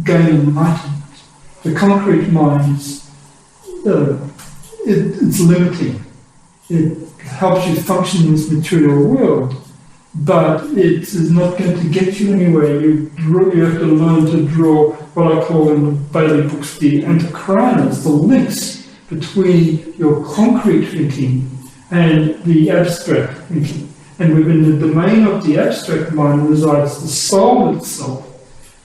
gain enlightenment. The concrete mind is it's limiting. It helps you function in this material world, but it is not going to get you anywhere. You have to learn to draw what I call in the Bailey books the antichronas, the links between your concrete thinking and the abstract thinking. And within the domain of the abstract mind resides the soul itself,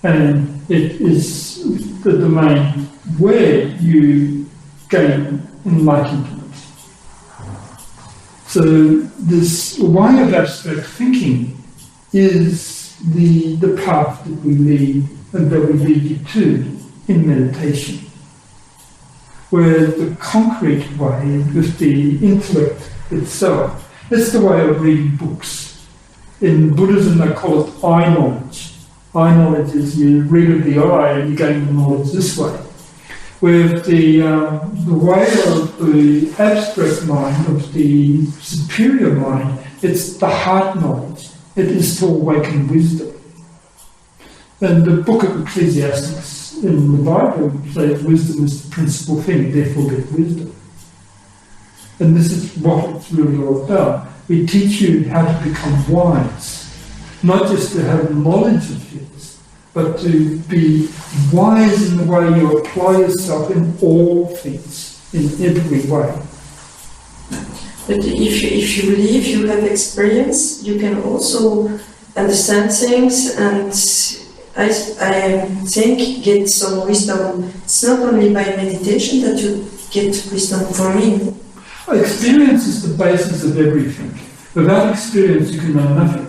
and it is the domain where you gain enlightenment. So this way of abstract thinking is the path that we lead and that we lead you to in meditation. Where the concrete way with the intellect itself, it's the way of reading books. In Buddhism they call it eye knowledge. Eye knowledge is you read with the eye and you gain the knowledge this way. With the way of the abstract mind, of the superior mind, it's the heart knowledge. It is to awaken wisdom. And the book of Ecclesiastes in the Bible says wisdom is the principal thing, therefore get wisdom. And this is what it's really all about. We teach you how to become wise, not just to have knowledge of things, but to be wise in the way you apply yourself in all things, in every way. But if you believe you have experience, you can also understand things and I think get some wisdom. It's not only by meditation that you get wisdom from me. Experience is the basis of everything. Without experience, you can know nothing.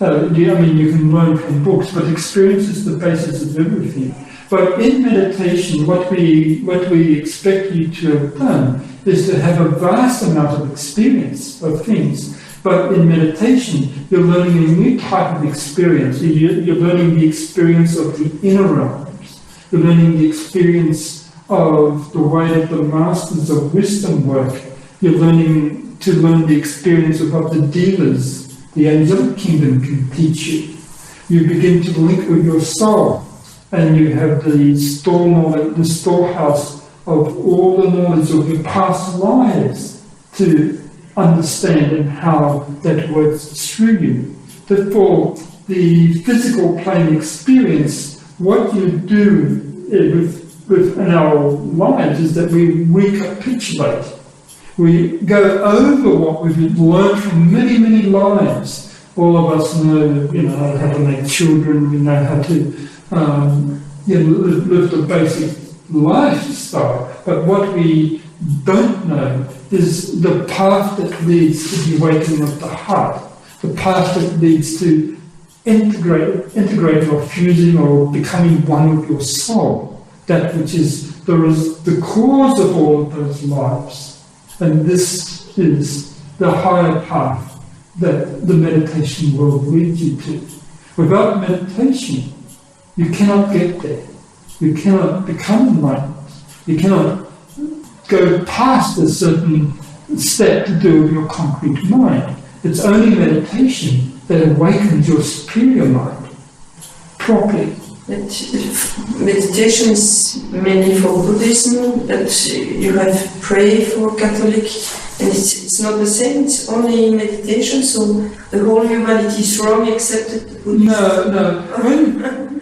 You can learn from books, but experience is the basis of everything. But in meditation, what we expect you to have done is to have a vast amount of experience of things. But in meditation, you're learning a new type of experience. You're learning the experience of the inner realms. You're learning the experience of the way that the masters of wisdom work. You're learning the experience of what the dealers, the angelic kingdom, can teach you. You begin to link with your soul, and you have the storehouse of all the knowledge of your past lives to understand and how that works through you. Therefore, the physical plane experience, what you do within our lives is that we recapitulate. We go over what we've learned from many, many lives. All of us know, how to make children. We know how to, live the basic lifestyle. But what we don't know is the path that leads to the awakening of the heart, the path that leads to integrating or fusing or becoming one with your soul, that which is there is the cause of all of those lives, and this is the higher path that the meditation will lead you to. Without meditation, you cannot get there. You cannot become enlightened. You cannot go past a certain step to do with your concrete mind. It's only meditation that awakens your superior mind properly. Meditation is mainly for Buddhism, but you have pray for Catholic, and it's not the same, it's only meditation, so the whole humanity is wrong except the Buddhists.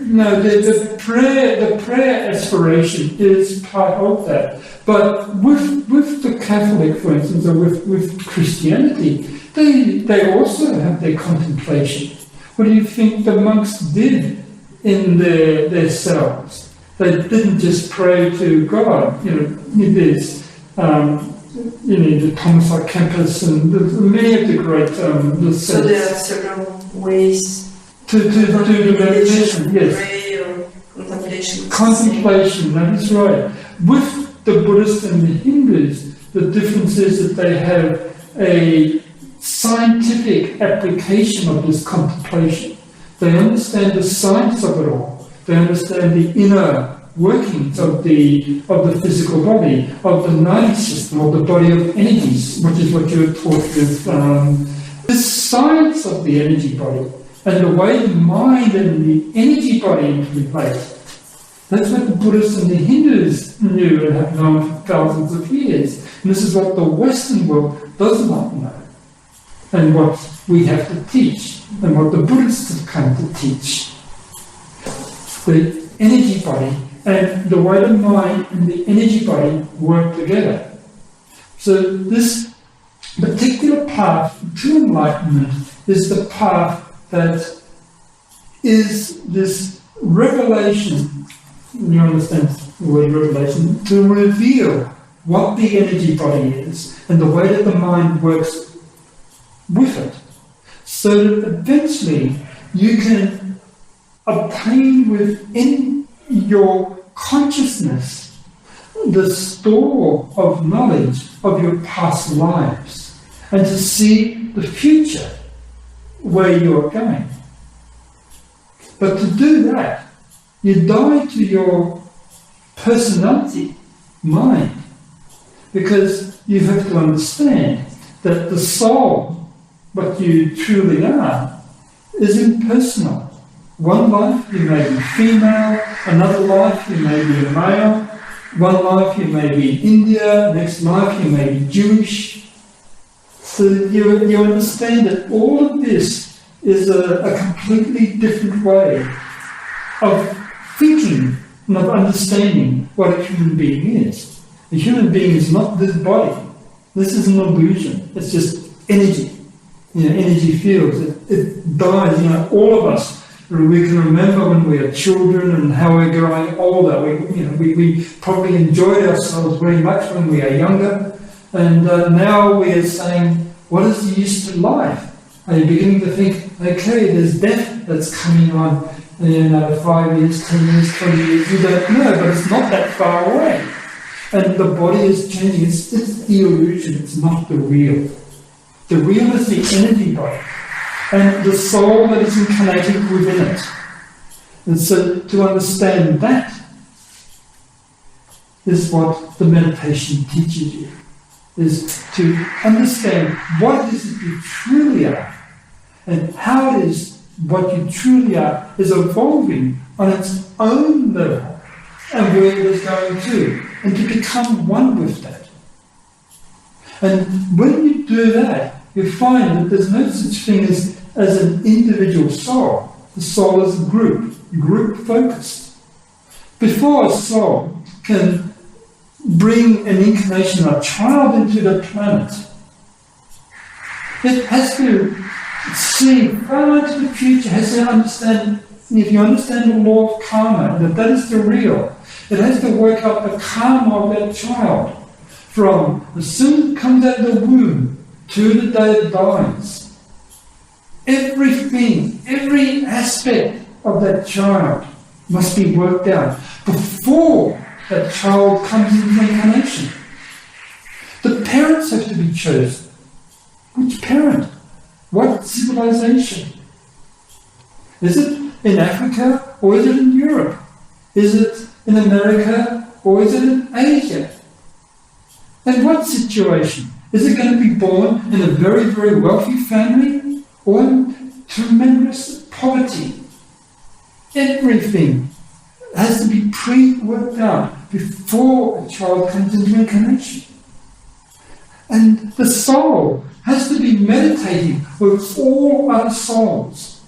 No, the prayer aspiration is part of that. But with the Catholic, for instance, or with Christianity, they also have their contemplation. What do you think the monks did in their cells? They didn't just pray to God. There's the Thomas à Kempis and many of the great so there are several ways to do the meditation, yes. Pray or contemplation. Contemplation, that is right. With the Buddhists and the Hindus, the difference is that they have a scientific application of this contemplation. They understand the science of it all. They understand the inner workings of the physical body, of the nervous system, of the body of energies, which is what you were taught with the science of the energy body. And the way the mind and the energy body interplay. That's what the Buddhists and the Hindus knew and have known for thousands of years. And this is what the Western world does not know. And what we have to teach, and what the Buddhists have come to teach. The energy body and the way the mind and the energy body work together. So this particular path to enlightenment is the path that is this revelation, you understand the word revelation, to reveal what the energy body is and the way that the mind works with it, so that eventually you can obtain within your consciousness the store of knowledge of your past lives and to see the future where you are going. But to do that, you die to your personality, mind, because you have to understand that the soul, what you truly are, is impersonal. One life you may be female, another life you may be a male, one life you may be in India, next life you may be Jewish. So you understand that all of this is a completely different way of thinking and of understanding what a human being is. A human being is not this body. This is an illusion. It's just energy. Energy fields. It dies. All of us. We can remember when we are children and how we're growing older. We probably enjoyed ourselves very much when we are younger. And now we are saying, what is the use to life? Are you beginning to think, okay, there's death that's coming on in 5 years, 10 years, 20 years, you don't know, but it's not that far away. And the body is changing. It's the illusion, it's not the real. The real is the energy body and the soul that is incarnated within it. And so to understand that is what the meditation teaches you, is to understand what it is that you truly are and how it is what you truly are is evolving on its own level and where it is going to, and to become one with that. And when you do that, you find that there's no such thing as an individual soul. The soul is a group focused. Before a soul can bring an incarnation of a child into the planet, it has to see far into the future, has to understand, if you understand the law of karma, that is the real, it has to work out the karma of that child from as soon as it comes out of the womb to the day it dies. Everything, every aspect of that child must be worked out before that child comes into incarnation. The parents have to be chosen. Which parent? What civilization? Is it in Africa or is it in Europe? Is it in America or is it in Asia? And what situation? Is it going to be born in a very, very wealthy family or in tremendous poverty? Everything has to be pre-worked out before a child comes into incarnation. And the soul has to be meditating with all other souls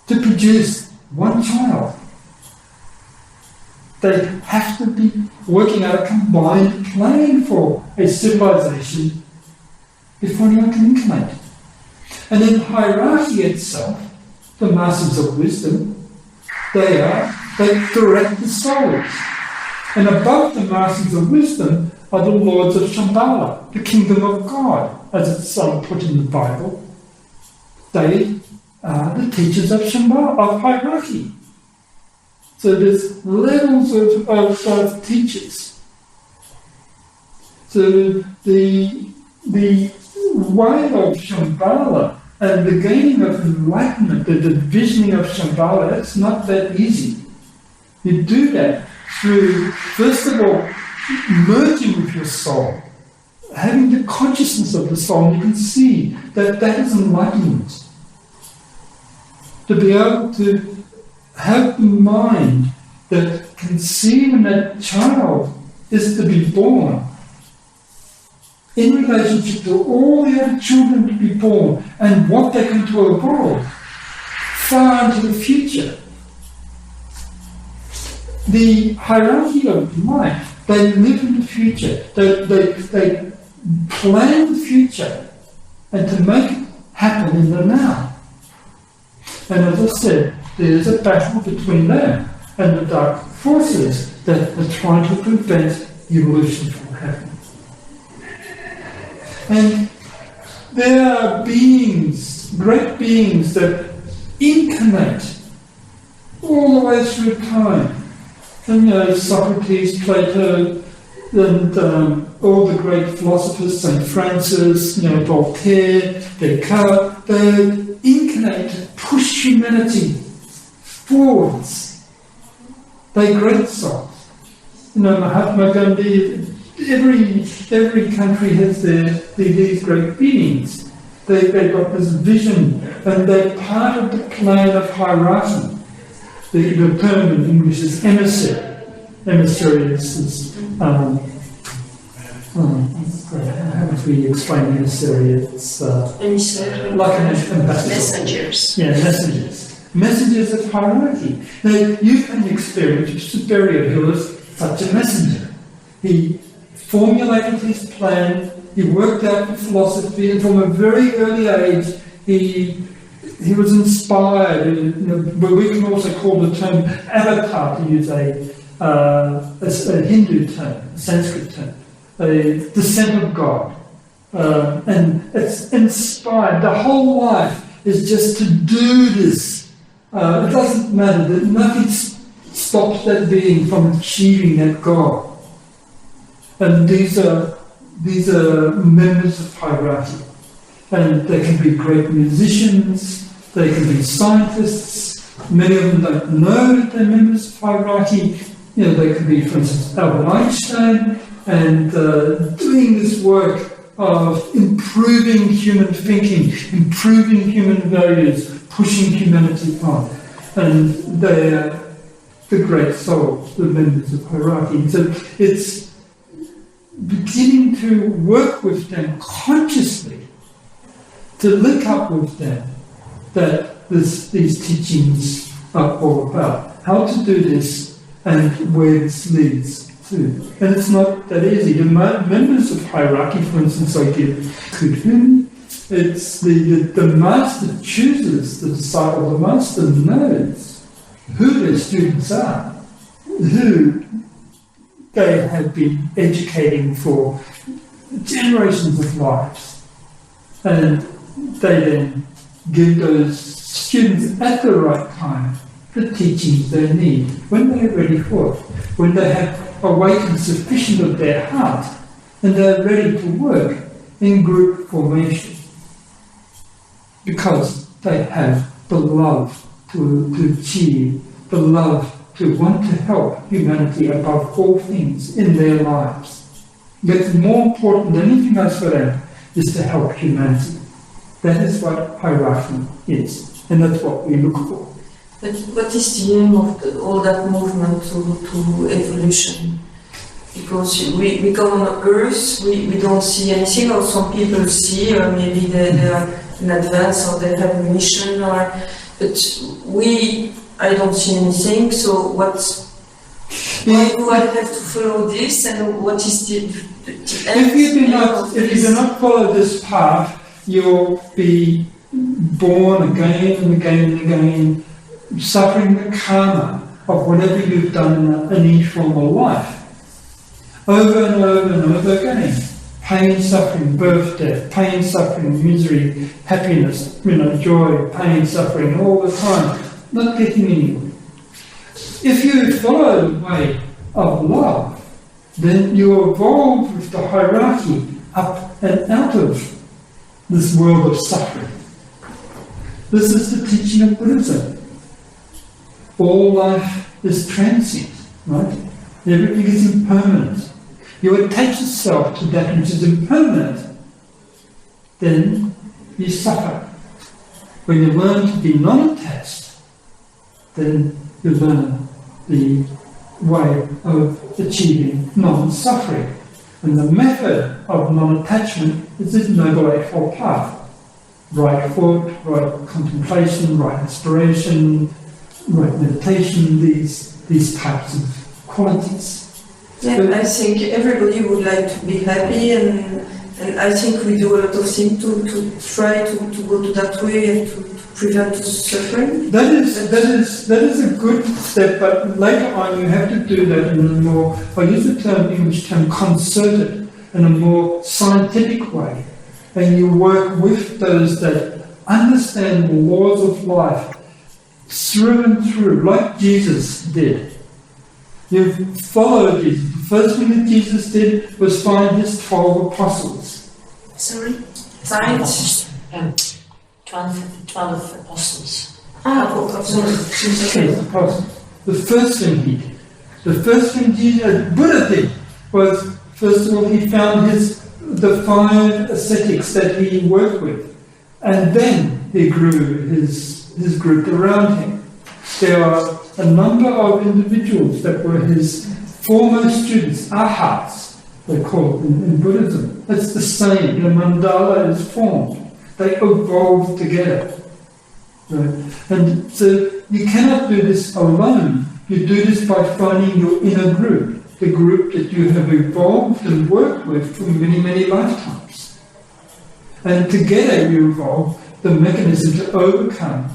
to produce one child. They have to be working out a combined plan for a civilization before anyone can incarnate. And then hierarchy itself, the masters of wisdom, they direct the souls. And above the masters of wisdom are the lords of Shambhala, the kingdom of God, as it's put in the Bible. They are the teachers of Shambhala, of hierarchy. So there's levels of teachers. So the way of Shambhala and the gaining of enlightenment, the divisioning of Shambhala, it's not that easy. You do that through, first of all, merging with your soul, having the consciousness of the soul, and you can see that that is enlightenment. To be able to have the mind that can see when that child is to be born in relationship to all the other children to be born and what they can to evolve far into the future. The hierarchy of life, they live in the future, they plan the future and to make it happen in the now. And as I said, there is a battle between them and the dark forces that are trying to prevent evolution from happening. And there are beings, great beings that incarnate all the way through time. And Socrates, Plato, and all the great philosophers, St. Francis, Voltaire, Descartes, they incarnate to push humanity forwards. They're great souls. Mahatma Gandhi, every country has these great beings. They've got this vision, and they're part of the plan of hierarchy. The term in English is emissary. Emissary is how would we explain emissary? It's like an ambassador. Messengers. Yeah, messengers. Messengers of hierarchy. Now, you can experience a superior who was such a messenger. He formulated his plan, he worked out the philosophy, and from a very early age, he was inspired. But we can also call the term avatar, to use a Hindu term, a Sanskrit term, a descent of God. And it's inspired. The whole life is just to do this. It doesn't matter, that nothing stops that being from achieving that goal. And these are members of hierarchy. And they can be great musicians, they can be scientists, many of them don't know that they're members of hierarchy. They can be, for instance, Albert Einstein, and doing this work of improving human thinking, improving human values, pushing humanity on. And they are the great souls, the members of hierarchy. So it's beginning to work with them consciously, to link up with them, that these teachings are all about. How to do this and where this leads to. And it's not that easy. The members of hierarchy, for instance, like Kudhun, it's the master chooses the disciple, the master knows who their students are, who they have been educating for generations of lives. And they then give those students at the right time the teachings they need, when they are ready for it, when they have awakened sufficient of their heart, and they are ready to work in group formation. Because they have the love to achieve, the love to want to help humanity above all things in their lives. That's more important than anything else for them, is to help humanity. That is what hierarchy is, and that's what we look for. But what is the aim of all that movement to evolution? Because we come on Earth, we don't see anything, or some people see, or maybe they are in advance, or they have a mission, but I don't see anything, so why do I have to follow this, and what is the end? If you do not follow this path, you'll be born again and again and again, suffering the karma of whatever you've done in each former life. Over and over and over again. Pain, suffering, birth, death, pain, suffering, misery, happiness, joy, pain, suffering, all the time, not getting anywhere. If you follow the way of love, then you evolve with the hierarchy up and out of this world of suffering. This is the teaching of Buddhism. All life is transient, right? Everything is impermanent. You attach yourself to that which is impermanent, then you suffer. When you learn to be non-attached, then you learn the way of achieving non-suffering. And the method of non-attachment is this Noble Eightfold Path. Right thought, right contemplation, right inspiration, right meditation, these types of qualities. Yeah, I think everybody would like to be happy, and I think we do a lot of things to try to go to that way and to prevent suffering. That is a good step, but later on you have to do that in a more, I use the English term, concerted, in a more scientific way. And you work with those that understand the laws of life through and through, like Jesus did. You follow Jesus. The first thing that Jesus did was find his 12 apostles. Sorry? 12 apostles. Apostles. The first thing he did, the first thing Buddha did was, first of all, he found the 5 ascetics that he worked with, and then he grew his group around him. There are a number of individuals that were his foremost students, arhats, they call it in Buddhism. It's the same, the mandala is formed. They evolve together. Right? And so you cannot do this alone. You do this by finding your inner group, the group that you have evolved and worked with for many, many lifetimes. And together you evolve the mechanism to overcome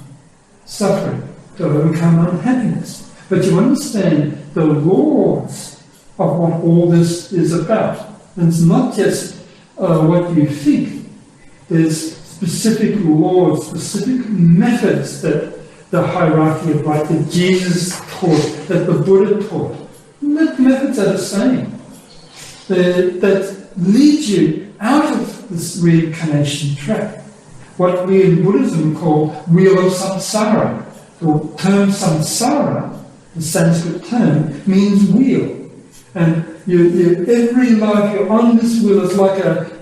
suffering, to overcome unhappiness. But you understand the laws of what all this is about. And it's not just what you think. There's specific laws, specific methods that the hierarchy of life that Jesus taught, that the Buddha taught. And the methods are the same. That lead you out of this reincarnation track. What we in Buddhism call wheel of samsara. The term samsara, the Sanskrit term, means wheel. And every life you're on this wheel is like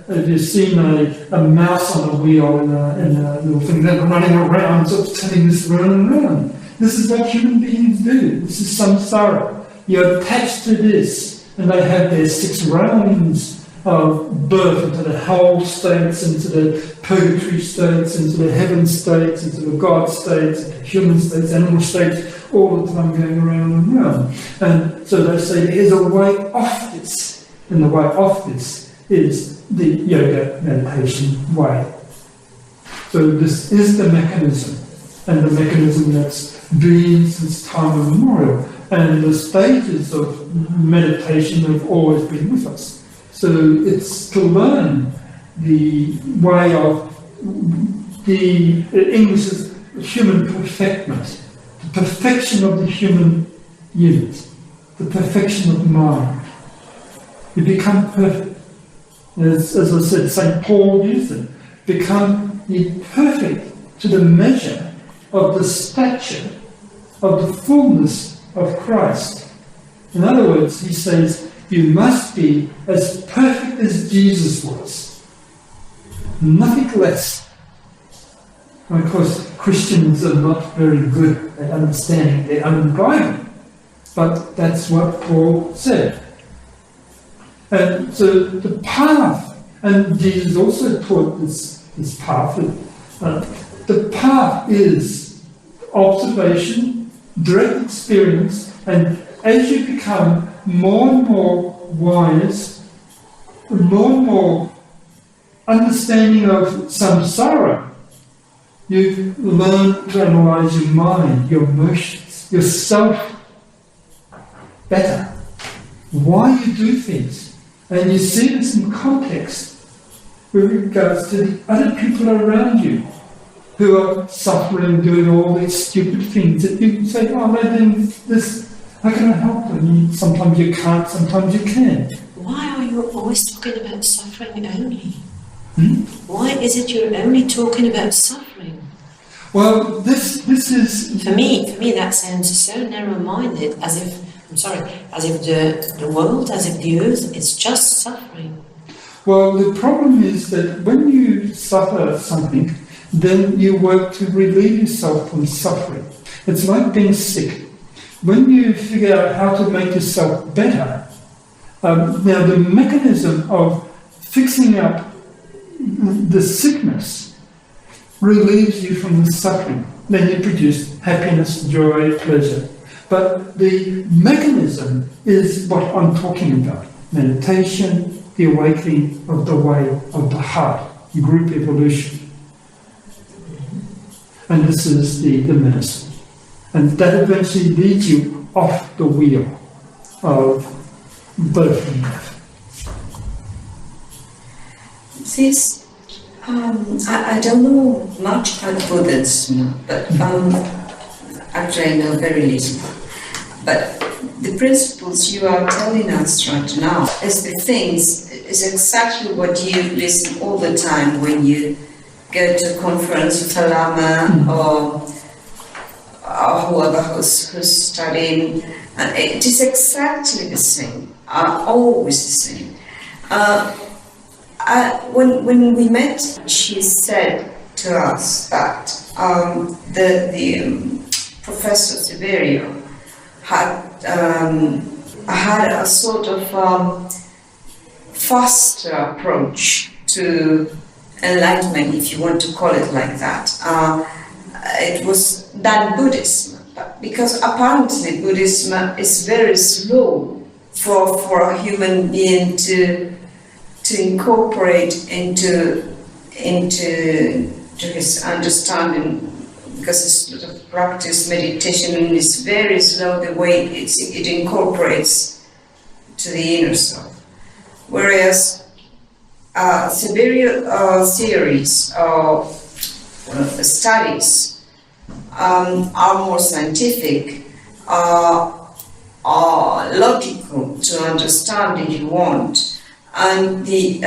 if you've seen a mouse on a wheel in a little thing that's running around, sort of turning this round and round. This is what human beings do. This is samsara. You're attached to this, and they have their 6 rounds of birth into the hell states, into the purgatory states, into the heaven states, into the God states, into human states, animal states, all the time going around and around. And so they say there is a way off this, and the way off this is the yoga meditation way. So this is the mechanism, and the mechanism that's been since time immemorial, and the stages of meditation have always been with us. So it's to learn the way of the English is human perfectment, to perfection of the human unit, the perfection of mind. You become perfect. As I said, St. Paul used it. Become ye perfect to the measure of the stature of the fullness of Christ. In other words, he says, you must be as perfect as Jesus was. Nothing less. And of course, Christians are not very good at understanding their own Bible. But that's what Paul said. And so the path, and Jesus also taught this path, the path is observation, direct experience, and as you become more and more wise, more and more understanding of samsara, you learn to analyze your mind, your emotions, yourself better. Why you do things. And you see this in context with regards to the other people around you who are suffering, doing all these stupid things that you can say, oh, they're doing this, how can I help them? Sometimes you can't, sometimes you can. Why are you always talking about suffering only? Why is it you're only talking about suffering? Well, this is... For me that sounds so narrow-minded, as if the world, as if the earth is just suffering. Well, the problem is that when you suffer something, then you work to relieve yourself from suffering. It's like being sick. When you figure out how to make yourself better, now the mechanism of fixing up the sickness relieves you from the suffering. Then you produce happiness, joy, pleasure. But the mechanism is what I'm talking about. Meditation, the awakening of the way of the heart, group evolution. And this is the medicine. And that eventually leads you off the wheel of birth and death. This, I don't know much about Buddhism, but actually I know very little. But the principles you are telling us right now, as the things, is exactly what you listen all the time when you go to a conference with a lama or whoever who's studying. And it is exactly the same, always the same. When we met, she said to us that the Professor Severio had a sort of faster approach to enlightenment, if you want to call it like that. It was than Buddhism, because apparently Buddhism is very slow for a human being to incorporate into his understanding, because it's sort of practice, meditation, and it's very slow the way it incorporates to the inner self. Whereas Severio theories or studies are more scientific, are logical to understand if you want, and the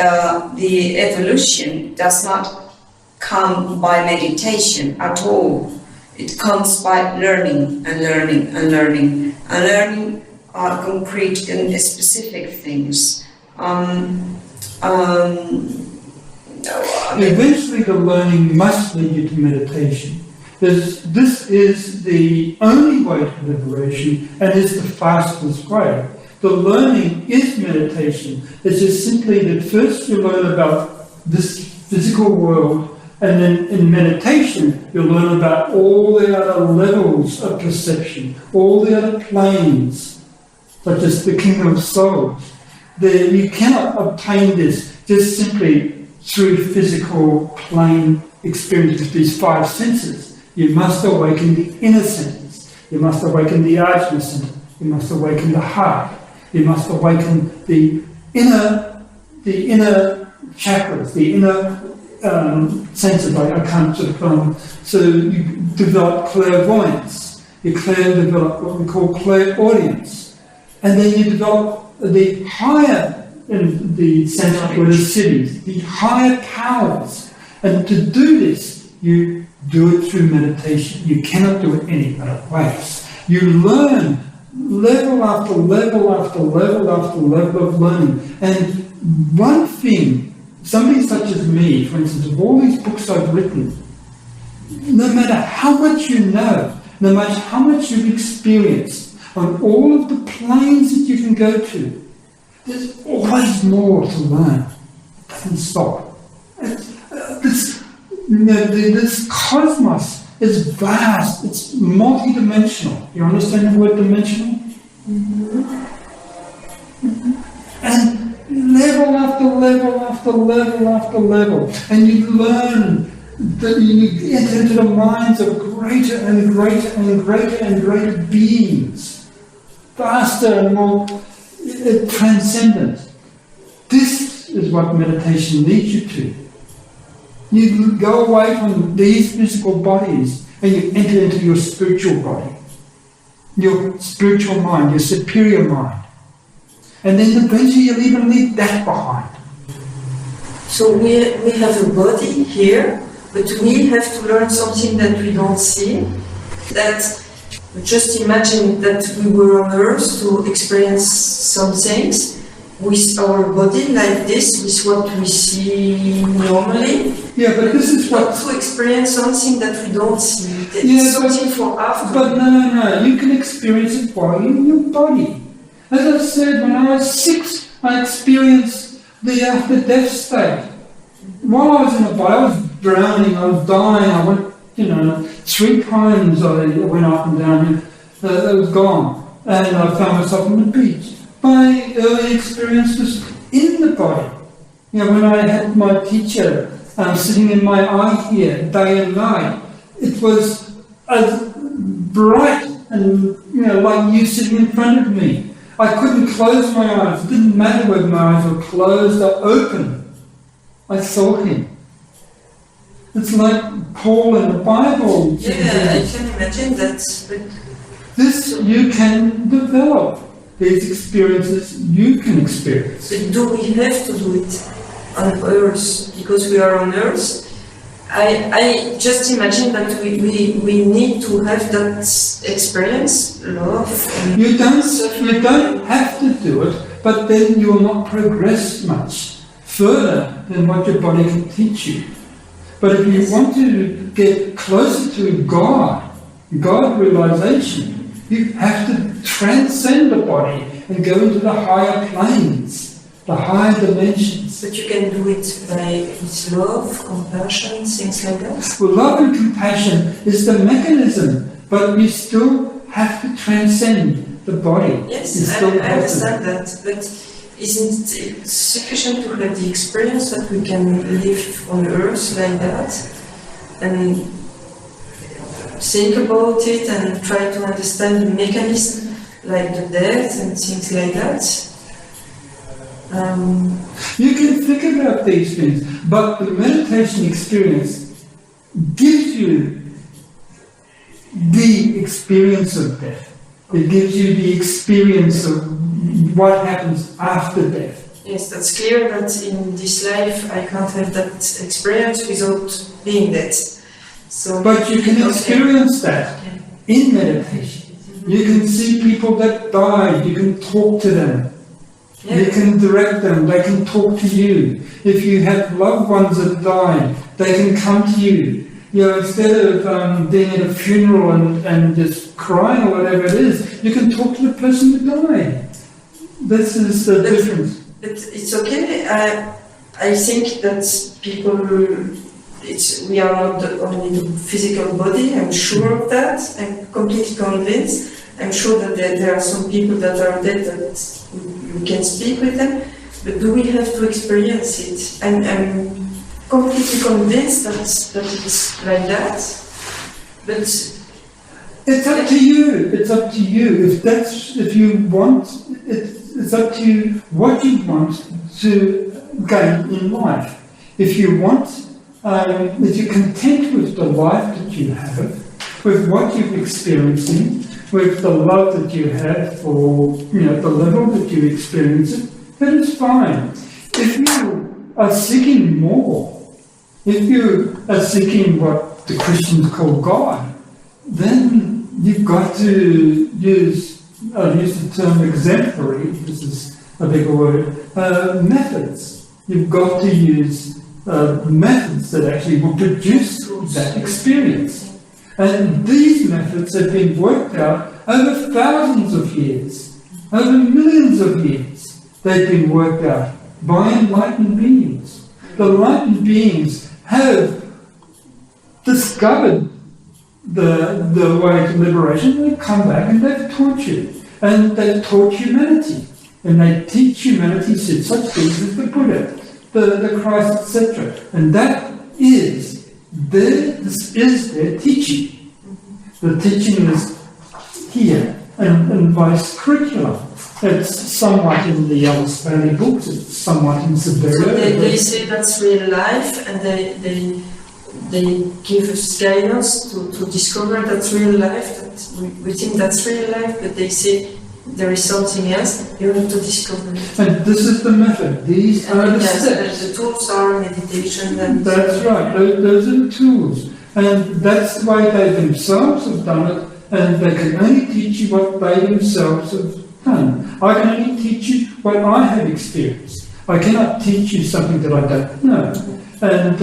evolution does not come by meditation at all. It comes by learning and learning and learning and learning concrete and specific things. Eventually the learning must lead you to meditation. This is the only way to liberation and is the fastest way. The learning is meditation. It's just simply that first you learn about this physical world, and then in meditation you learn about all the other levels of perception, all the other planes, such as the kingdom of souls. You cannot obtain this just simply through physical plane experience of these five senses. You must awaken the inner senses. You must awaken the Ajna center. You must awaken the heart. You must awaken the inner chakras, the inner senses. I can't sort of so you develop clairvoyance. You develop what we call clairaudience. And then you develop the higher, in the Sanskrit word is siddhis, the higher powers. And to do this, you do it through meditation. You cannot do it any other ways. You learn level after level after level after level of learning. And one thing, somebody such as me, for instance, of all these books I've written, no matter how much you know, no matter how much you've experienced, on all of the planes that you can go to, there's always more to learn. It doesn't stop. This cosmos is vast, it's multidimensional. You understand the word dimensional? And level after level after level after level. And you learn that you enter into the minds of greater and greater and greater and greater beings. Faster and more transcendent. This is what meditation leads you to. You go away from these physical bodies and you enter into your spiritual body, your spiritual mind, your superior mind. And then eventually you'll even leave that behind. So we have a body here, but we have to learn something that we don't see. That just imagine that we were on Earth to experience some things with our body like this, with what we see normally. Yeah, but this is what... Not to experience something that we don't see. Yeah, something for after. But no. You can experience it while you're in your body. As I said, when I was 6, I experienced the death state. While I was in the body, I was drowning, I was dying, I went, 3 times I went up and down, and that was gone. And I found myself on the beach. My early experience was in the body. When I had my teacher sitting in my eye here, day and night, it was as bright and, like you sitting in front of me. I couldn't close my eyes. It didn't matter whether my eyes were closed or open. I saw him. It's like Paul in the Bible. Yeah, I can imagine that. This you can develop. These experiences you can experience. But do we have to do it on Earth? Because we are on Earth. I just imagine that we need to have that experience, love. You don't have to do it, but then you will not progress much further than what your body can teach you. But if you want to get closer to God realization, you have to transcend the body and go into the higher planes, the higher dimensions. But you can do it with love, compassion, things like that? Well, love and compassion is the mechanism, but you still have to transcend the body. Yes, I understand that, but isn't it sufficient to have the experience that we can live on Earth like that and think about it and try to understand the mechanism like the death and things like that? You can think about these things, but the meditation experience gives you the experience of death. It gives you the experience of what happens after death. Yes, that's clear that in this life I can't have that experience without being dead. So, but you can experience that in meditation. You can see people that died, you can talk to them. Yeah. You can direct them, they can talk to you. If you have loved ones that died, they can come to you. Instead of being at a funeral and just crying or whatever it is, you can talk to the person who died. This is the difference. But it's okay. I think that people, we are not only the physical body, I'm sure of that. I'm completely convinced. I'm sure that there are some people that are dead that you can speak with them, but do we have to experience it? I'm completely convinced that it's like that, but it's up to you. It's up to you. If you want, it's up to you what you want to gain in life. If you want, if you're content with the life that you have, with what you're experiencing, with the love that you have for, the level that you experience it, that is fine. If you are seeking more, if you are seeking what the Christians call God, then you've got to use the term exemplary, this is a bigger word, methods. You've got to use methods that actually will produce that experience. And these methods have been worked out over thousands of years, over millions of years. They've been worked out by enlightened beings. The enlightened beings have discovered the way to liberation. They've come back and they've taught you. And they've taught humanity. And they teach humanity such things as the Buddha, the Christ, etc. And that is their teaching. The teaching is here and vice curriculum. It's somewhat in the Alice Valley books, it's somewhat in Siberia. So they say that's real life, and they give us guidance to discover that's real life, that we think that's real life, but they say there is something else, you have to discover it. And this is the method, these are the steps. The tools are meditation. That's right, those are the tools. And that's the way they themselves have done it, and they can only teach you what they themselves have done. I can only teach you what I have experienced. I cannot teach you something that I don't know. And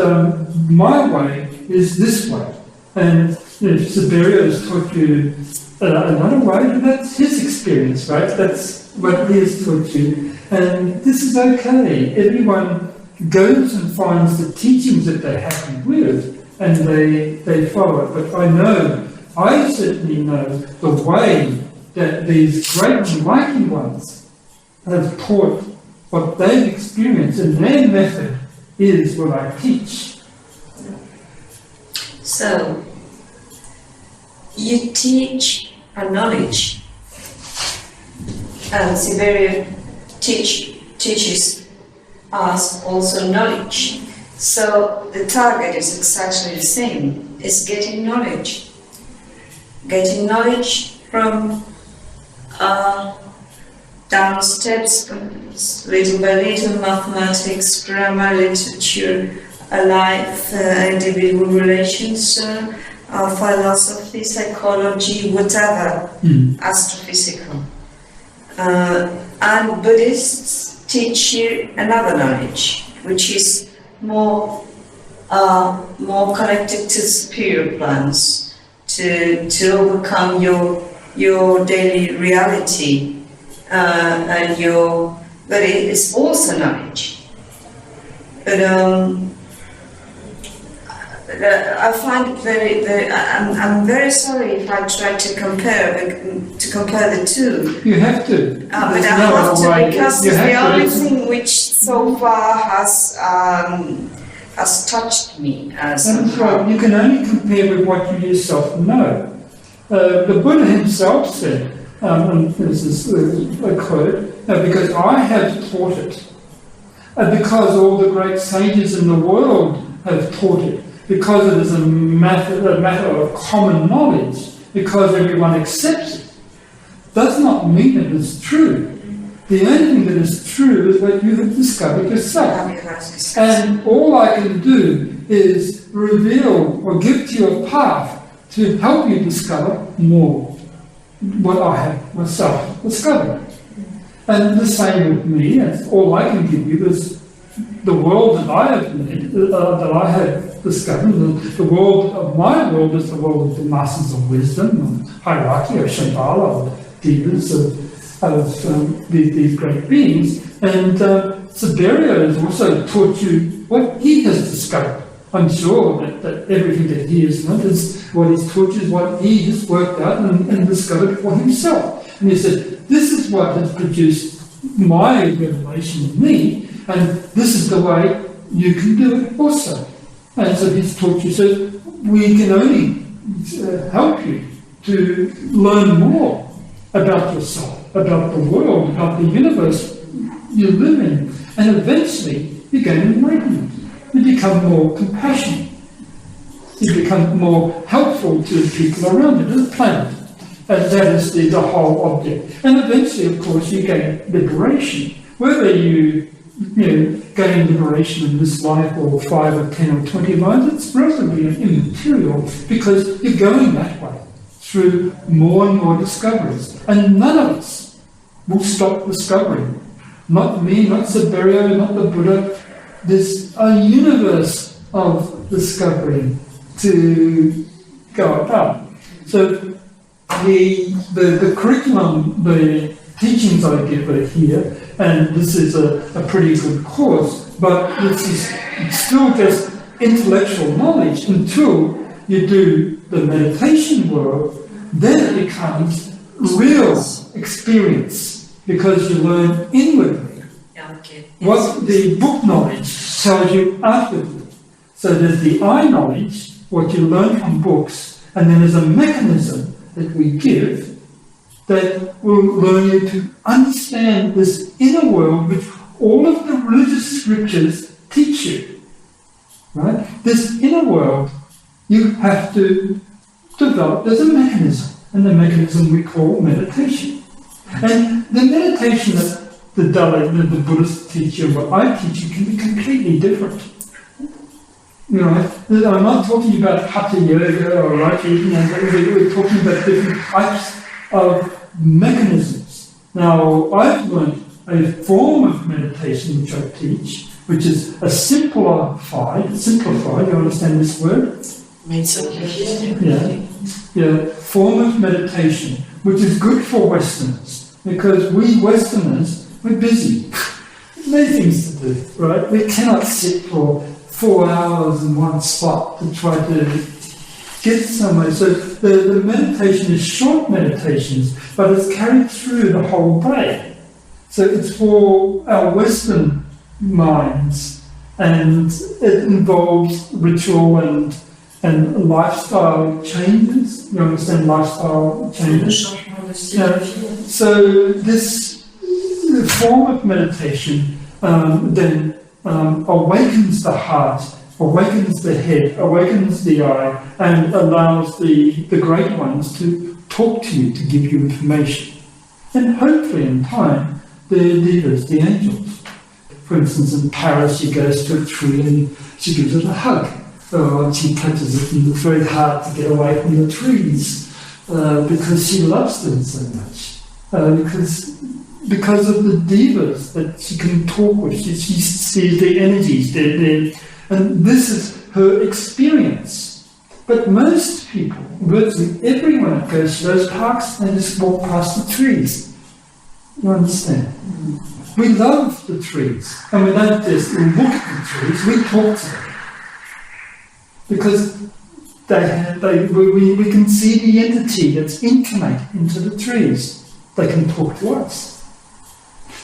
my way is this way. And if Siberia has taught you another way, then that's his experience, right? That's what he has taught you. And this is okay. Everyone goes and finds the teachings that they're happy with, and they follow it. But I certainly know the way that these great enlightened ones have taught what they've experienced, and their method is what I teach. So, you teach a knowledge, and Siberia teaches us also knowledge. So the target is exactly the same, is getting knowledge. Getting knowledge from down steps, little by little, mathematics, grammar, literature, life, individual relations, philosophy, psychology, whatever, astrophysical. And Buddhists teach you another knowledge, which is more connected to superior plans, to overcome your daily reality, but it is also knowledge. But I find it very. I'm very sorry if I try to compare the two. You have to. But I have to, because it's the only thing which so far has touched me. That's right. You can only compare with what you yourself know. The Buddha himself said, and this is a quote, because I have taught it, because all the great sages in the world have taught it, because it is a matter of common knowledge, because everyone accepts it, does not mean it is true. The only thing that is true is what you have discovered yourself. And all I can do is reveal or give to you a path to help you discover more what I have myself discovered. And the same with me, and all I can give you is the world that I have discovered. The world of my world is the world of the masters of wisdom, of hierarchy, of Shambhala, of devas, of these great beings. And Siberia has also taught you what he has discovered. I'm sure that everything that he has learned is what he's taught you, is what he has worked out and discovered for himself. And he said, this is what has produced my revelation in me, and this is the way you can do it also. And so he's taught you. So we can only help you to learn more about yourself, about the world, about the universe you live in, and eventually you gain enlightenment. You become more compassionate. to become more helpful to the people around you, to the planet. And that is the whole object. And eventually, of course, you gain liberation. Whether you gain liberation in this life or 5 or 10 or 20 lives, it's relatively immaterial because you're going that way through more and more discoveries. And none of us will stop discovering. Not me, not Siberia, not the Buddha. There's a universe of discovery to go about. So the curriculum, the teachings I give are here, and this is a pretty good course, but this is still just intellectual knowledge until you do the meditation work. Then it becomes real experience because you learn inwardly. What the book knowledge tells you outwardly. So there's the eye knowledge, what you learn from books, and then there's a mechanism that we give that will learn you to understand this inner world which all of the religious scriptures teach you. Right? This inner world you have to develop as a mechanism, and the mechanism we call meditation. And the meditation that the Buddhists teach you and what I teach you can be completely different. I'm not talking about hatha yoga or right eating, we're talking about different types of mechanisms. Now, I've learned a form of meditation which I teach, which is a simplified, you understand this word? Made simple. Yeah, form of meditation, which is good for Westerners, because we Westerners, we're busy. Many things to do, right? We cannot sit for 4 hours in one spot to try to get somewhere. So the meditation is short meditations, but it's carried through the whole day. So it's for our Western minds, and it involves ritual and lifestyle changes. You understand lifestyle changes? So this form of meditation then awakens the heart, awakens the head, awakens the eye, and allows the great ones to talk to you, to give you information. And hopefully in time, the leaders, the angels. For instance, in Paris, she goes to a tree and she gives it a hug. Or she touches it, and it's very hard to get away from the trees because she loves them so much. Because of the devas that she can talk with, she sees the energies, and this is her experience. But most people, virtually everyone that goes to those parks, they just walk past the trees. You understand? We love the trees, and we don't just look at the trees, we talk to them. Because we can see the entity that's incarnate into the trees. They can talk to us.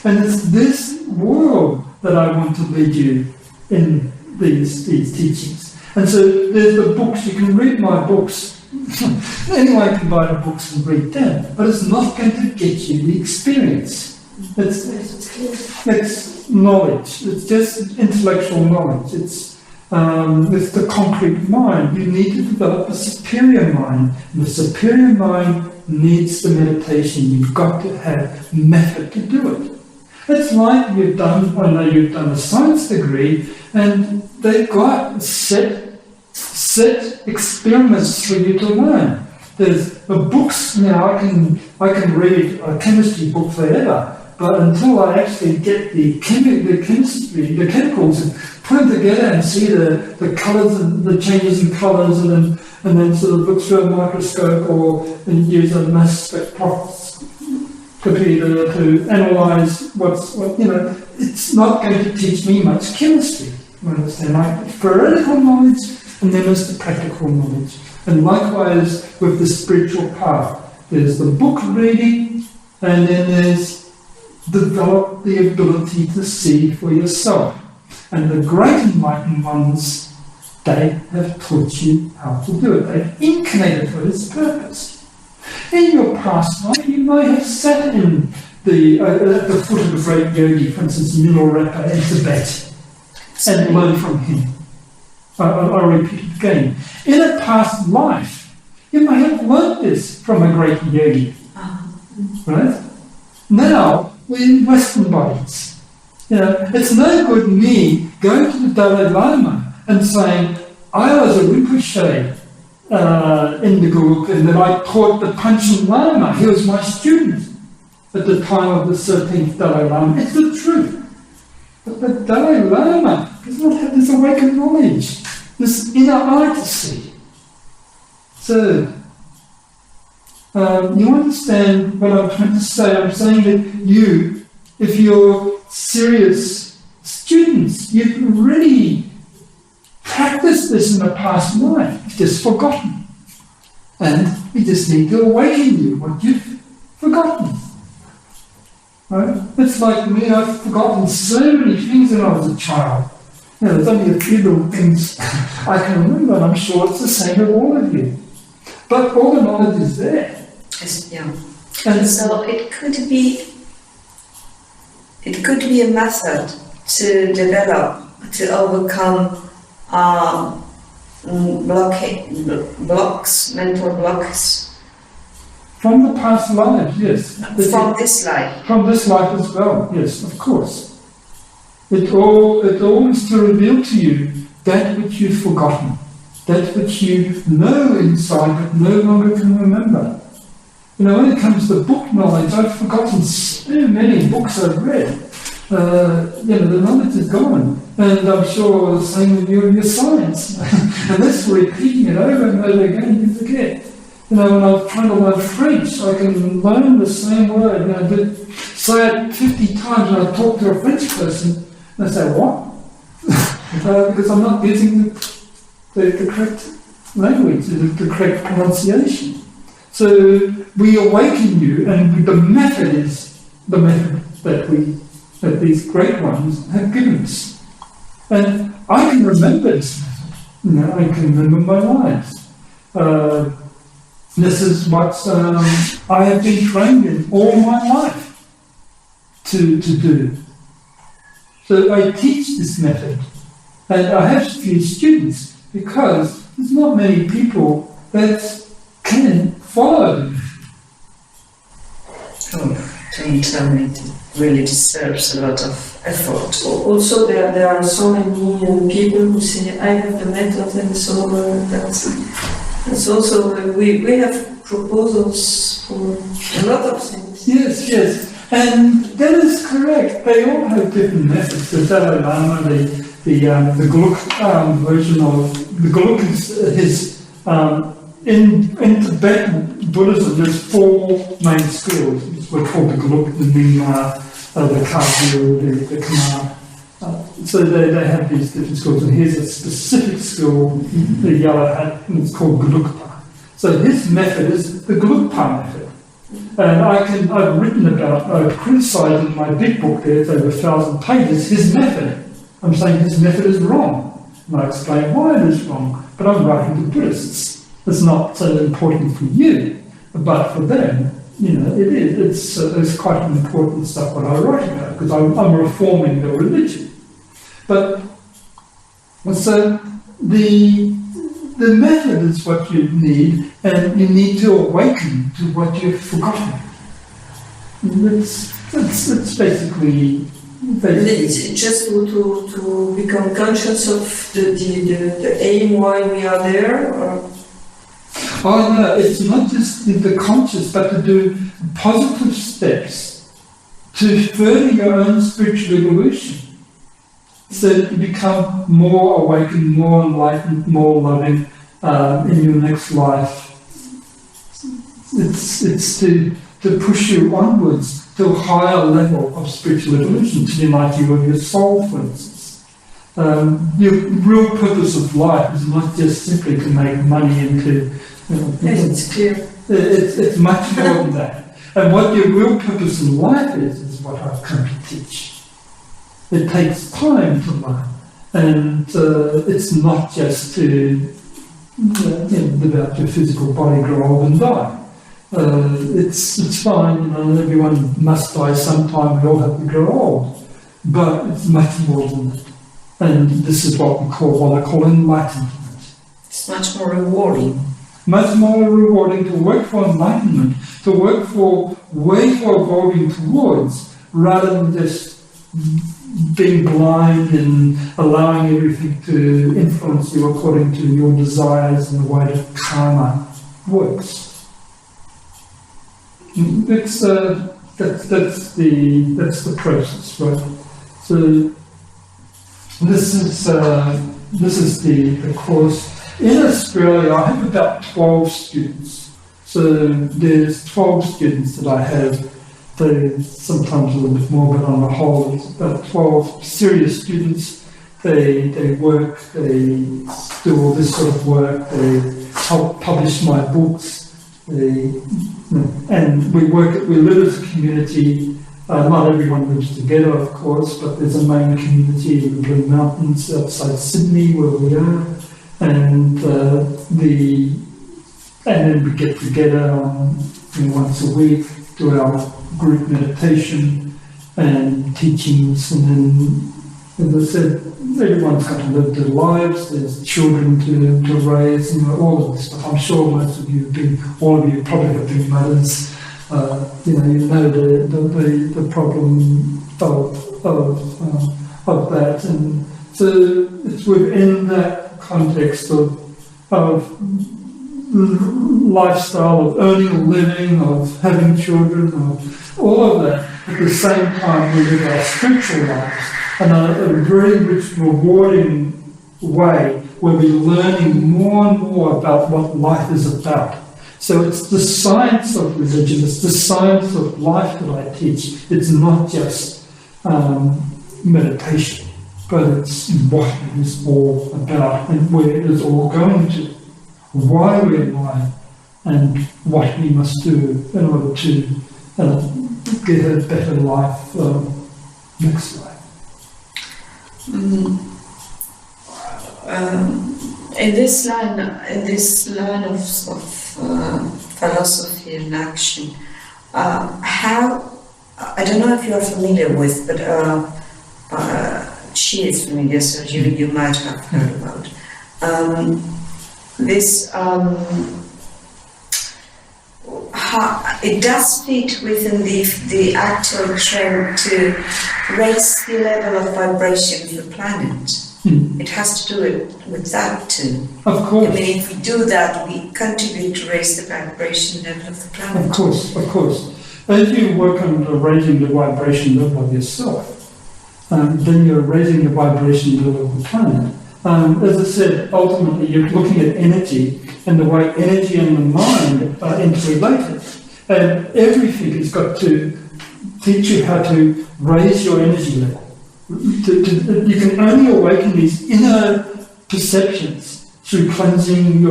And it's this world that I want to lead you in these teachings. And so there's the books. You can read my books. Anyone can buy the books and read them. But it's not going to get you the experience. It's knowledge. It's just intellectual knowledge. It's the concrete mind. You need to develop a superior mind. And the superior mind needs the meditation. You've got to have method to do it. It's like you've done a science degree, and they've got set experiments for you to learn. There's books now. I can read a chemistry book forever, but until I actually get the chemistry, the chemicals, and put them together and see the colours and the changes in colours, and then sort of look through a microscope or use a mass spectroscopy to analyse it's not going to teach me much chemistry. You understand? Like theoretical knowledge, and then there's the practical knowledge. And likewise with the spiritual path, there's the book reading, and then there's develop the ability to see for yourself. And the great enlightened ones, they have taught you how to do it. They've incarnated for this purpose. In your past life, you may have sat in at the foot of a great yogi, for instance, Milarepa in Tibet, and learned from him. I'll repeat it again. In a past life, you may have learned this from a great yogi, right? Now, we're in Western bodies. You know, it's no good me going to the Dalai Lama and saying, I was a Rinpoche in the Guruk, and then I taught the Panchen Lama. He was my student at the time of the 13th Dalai Lama. It's the truth. But the Dalai Lama does not have this awakened knowledge, this inner eye to see. So, you understand what I'm trying to say? I'm saying that you, if you're serious students, you've already practiced this in a past life, you've just forgotten. And we just need to awaken you what you've forgotten. Right? It's like me, I've forgotten so many things when I was a child. You know, there's only a few little things I can remember, and I'm sure it's the same with all of you. But all the knowledge is there. Yes, yeah. And So it could be a method to develop, to overcome blocks, mental blocks. from the past life, yes. From this life. From this life as well, yes, of course. It all is to reveal to you that which you've forgotten, that which you know inside but no longer can remember. You know, when it comes to book knowledge, I've forgotten so many books I've read. You know, the knowledge is gone. And I'm sure the same with you and your science. Unless we're repeating it over and over again, you forget. You know, when I'm trying to learn French, I can learn the same word. You know, but say it 50 times when I talk to a French person, and they say, what? Because I'm not using the correct language, the correct pronunciation. So we awaken you, and the method is the method that these great ones have given us. And I can remember this method. You know, I can remember my lives. This is what I have been trained in all my life to do. So I teach this method, and I have a few students because there's not many people that can follow them. Oh, don't tell me, it really deserves a lot of effort. Also, there are so many people who say, I have the method, and so that's also, we have proposals for a lot of things. Yes. And that is correct. They all have different methods. The Dalai Lama, the Guluk version of the Guluk is his in Tibetan Buddhism. There's four main schools. We're called the Guluk, the Nyingma, the Kagyu, the Khmer. So they have these different schools. And here's a specific school, the yellow hat, and it's called Gelugpa. So his method is the Gelugpa method. And I've criticised in my big book there, it's over 1,000 pages, his method. I'm saying his method is wrong. And I explain why it is wrong. But I'm writing to Buddhists. It's not so important for you, but for them, you know, it is. It's quite important stuff what I write about, because I'm reforming the religion. But, so the method is what you need, and you need to awaken to what you've forgotten. It's basically It's just to become conscious of the aim why we are there. Or? Oh no, it's not just the conscious, but to do positive steps to further your own spiritual evolution. So that you become more awakened, more enlightened, more loving in your next life. It's to push you onwards to a higher level of spiritual evolution, to unite you with your soul, for instance. Your real purpose of life is not just simply to make money and to... Yes, it's clear. It's much more than that. And what your real purpose in life is what I've come to teach. It takes time to learn, and it's not just to live out your physical body, grow old and die. It's fine, you know, everyone must die sometime, we all have to grow old, but it's much more than that. And this is what I call enlightenment. It's much more rewarding. Much more rewarding to work for enlightenment, to work for where you're evolving towards, rather than just being blind and allowing everything to influence you according to your desires and the way that karma works. That's the process, right? So this is the course. In Australia, I have about 12 students. So there's 12 students that I have. Sometimes a little bit more, but on the whole, it's about 12 serious students. They work, they do all this sort of work, they help publish my books, and we live as a community. Not everyone lives together, of course, but there's a main community in the Blue Mountains outside Sydney where we are, and then we get together once a week, do our group meditation and teachings, and then, as I said, everyone's got to live their lives. There's children to raise, all of this stuff. I'm sure most of you all of you probably have been mothers. You know the problem of that, and so it's within that context of lifestyle, of earning a living, of having children, of all of that. At the same time, we live our spiritual lives in a very rich, rewarding way, where we're learning more and more about what life is about. So it's the science of religion, it's the science of life that I teach. It's not just meditation, but it's what it is all about and where it is all going to, why we're alive, and what we must do in order to get a better life next life. In this line of philosophy and action, how, I don't know if you are familiar with, but she is familiar, so you might have heard about this. It does fit within the actual trend to raise the level of vibration of the planet. It has to do with that too. Of course. I mean, if we do that, we contribute to raise the vibration level of the planet. Of course. As you work on raising the vibration level of yourself, then you're raising the vibration level of the planet. As I said, ultimately you're looking at energy and the way energy and the mind are interrelated. And everything has got to teach you how to raise your energy level. You can only awaken these inner perceptions through cleansing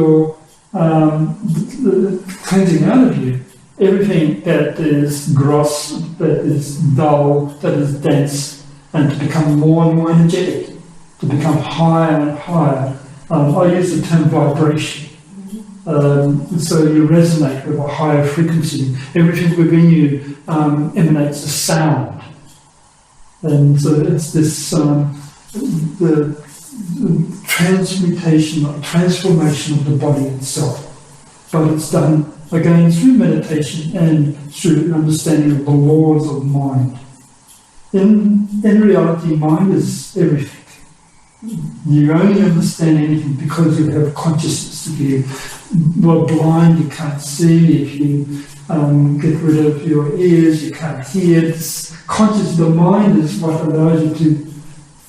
cleansing out of you everything that is gross, that is dull, that is dense, and to become more and more energetic, to become higher and higher. I use the term vibration. So you resonate with a higher frequency. Everything within you emanates a sound. And so it's this, the transmutation, or transformation of the body itself. But it's done, again, through meditation and through understanding of the laws of mind. In reality, mind is everything. You only understand anything because you have consciousness. If you are blind, you can't see. If you get rid of your ears, you can't hear. It's conscious. The mind is what allows you to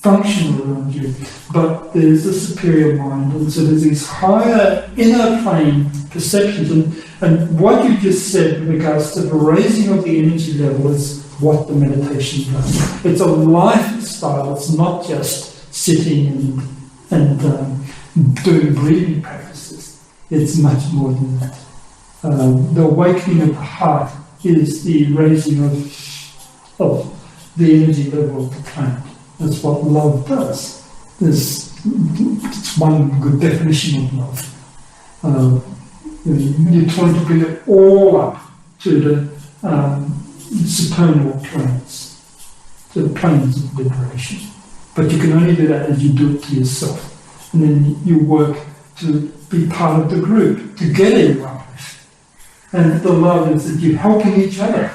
function around you. But there's a superior mind, and so there's these higher inner plane perceptions. And what you just said with regards to the raising of the energy level is what the meditation does. It's a lifestyle. It's not just sitting and doing breathing practices. It's much more than that. The awakening of the heart is the raising of the energy level of the planet. That's what love does. It's one good definition of love. You're trying to bring it all up to the supernal planes, to the planes of liberation. But you can only do that as you do it to yourself. And then you work to be part of the group, together you uplift. And the love is that you're helping each other.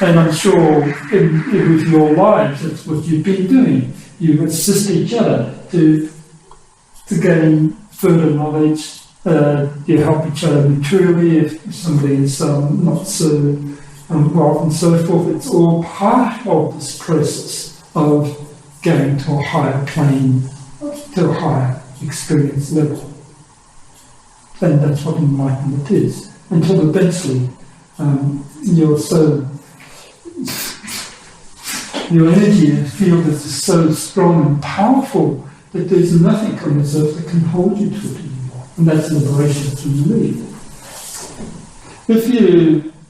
And I'm sure with your lives, that's what you've been doing. You assist each other to gain further knowledge. You help each other materially if somebody is not so well, and so forth. It's all part of this process of going to a higher plane, to a higher experience level. And that's what enlightenment is. Until eventually your energy field is so strong and powerful that there's nothing on this earth that can hold you to it anymore. And that's liberation through belief. If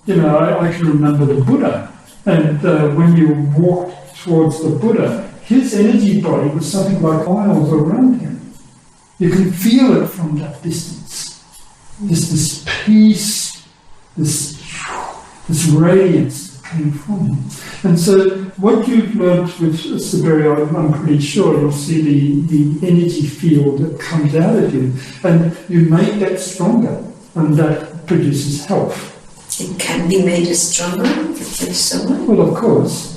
I can remember the Buddha, and when you walked towards the Buddha, his energy body was something like miles around him. You can feel it from that distance. This peace, this radiance that came from him. And so what you've learned with Siberia, I'm pretty sure you'll see the energy field that comes out of you, and you make that stronger, and that produces health. It can be made stronger if it takes so much. Well, of course.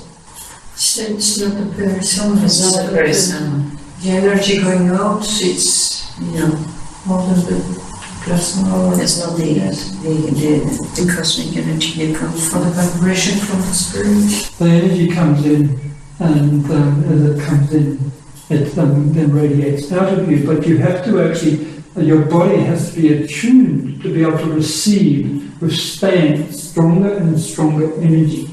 It's not a person. It's not a person. The energy going out, it's more than the plasma. It's not the cosmic energy that comes Or the vibration from the spirit. The energy comes in, and as it comes in, it then radiates out of you. But you have to actually, your body has to be attuned to be able to withstand stronger and stronger energy.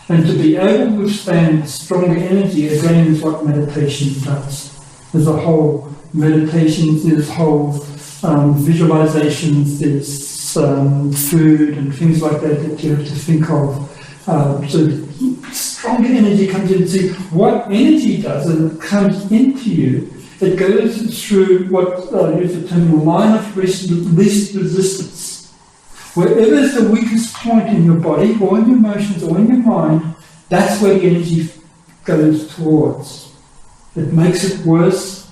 And to be able to withstand stronger energy, again, is what meditation does. There's a whole meditations, there's whole visualizations, there's food and things like that you have to think of. So stronger energy comes in. See, what energy does is it comes into you, it goes through what I use the term line of least resistance. Wherever is the weakest point in your body, or in your emotions, or in your mind, that's where the energy goes towards. It makes it worse.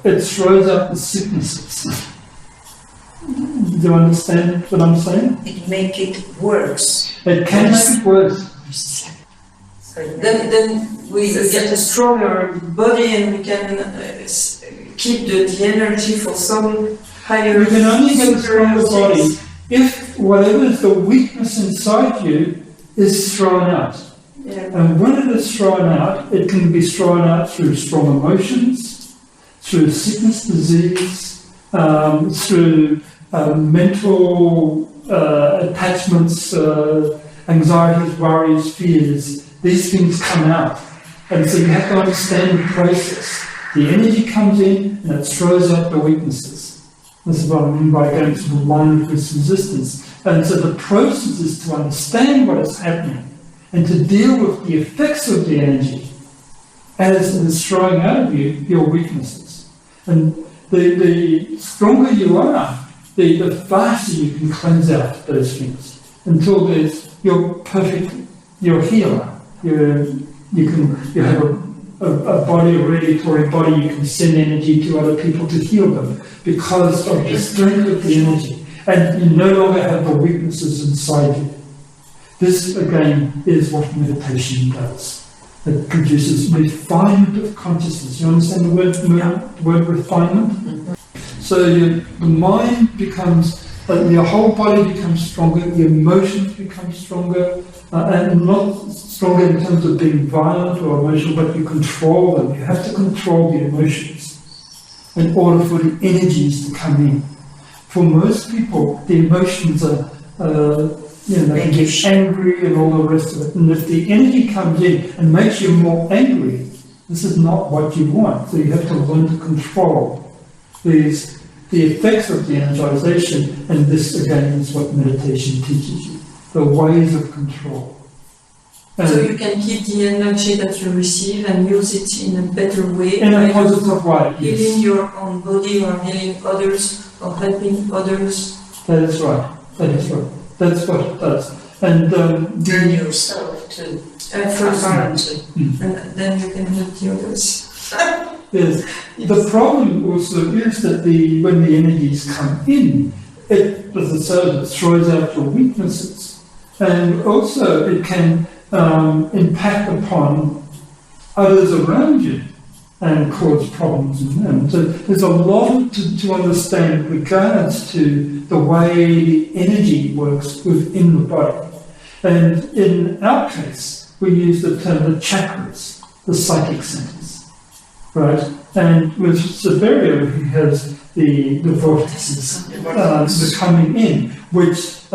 It throws up the sicknesses. Do you understand what I'm saying? It makes it worse. It can make it worse. Then we get a stronger body, and we can keep the energy for some higher. We can only get a stronger body if whatever is the weakness inside you is thrown out. Yeah. And when it is thrown out, it can be thrown out through strong emotions, through sickness, disease, through mental attachments, anxieties, worries, fears. These things come out. And so you have to understand the process. The energy comes in and it throws out the weaknesses. This is what I mean by going to the line of resistance. And so the process is to understand what is happening and to deal with the effects of the energy as it is throwing out of you your weaknesses. And the stronger you are, the faster you can cleanse out those things until you're perfect, you're a healer. You have a body, a radiatory body, you can send energy to other people to heal them because of the strength of the energy. And you no longer have the weaknesses inside you. This, again, is what meditation does. It produces refinement of consciousness. You understand the word refinement? Mm-hmm. So the mind becomes, your whole body becomes stronger, the emotions become stronger, and not stronger in terms of being violent or emotional, but you control them. You have to control the emotions in order for the energies to come in. For most people, the emotions are, they can get angry and all the rest of it. And if the energy comes in and makes you more angry, this is not what you want. So you have to learn to control the effects of the energization, and this again is what meditation teaches you, the ways of control. So you can keep the energy that you receive and use it in a better way. In a positive way, yes. Healing your own body or healing others or helping others. That is right. That is right. That's what it does. And yourself. to First, apparently. and then you can help the others. Yes. The problem also is that when the energies come in, it, as I said, it throws out your weaknesses. And also it can impact upon others around you and cause problems. And so there's a lot to understand in regards to the way the energy works within the body. And in our case, we use the term the chakras, the psychic centers, right? And with Severio, he has the vortices the coming in, which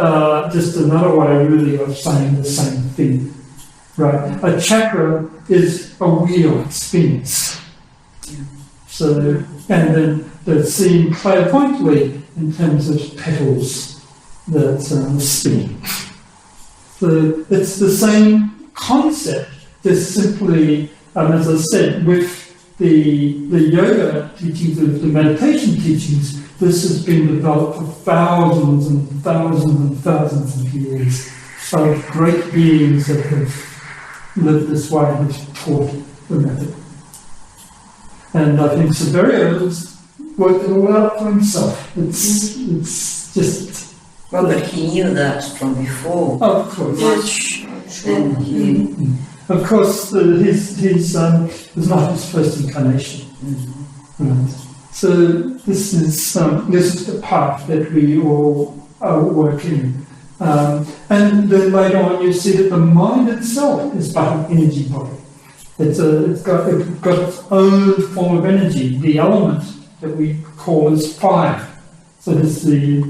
just another way really of saying the same thing, right? A chakra is a wheel, it spins. So, and then they're seen clairvoyantly in terms of petals that spin. So it's the same concept, just simply, as I said, with the yoga teachings, the meditation teachings, this has been developed for thousands and thousands and thousands of years of great beings that have lived this way and have taught the method. And I think Severio has worked it all out for himself. It's just... Well, but he knew that from before. Of course. Much. And he... Of course, his was not his first incarnation. Right. So this is the path that we all are working. And then later on, you see that the mind itself is but an energy body. It's got its own form of energy. The element that we call is fire. So there's the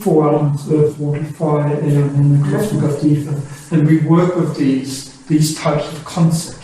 4 elements: earth, water, fire, air, and then of course we've got the ether. And we work with these types of concepts.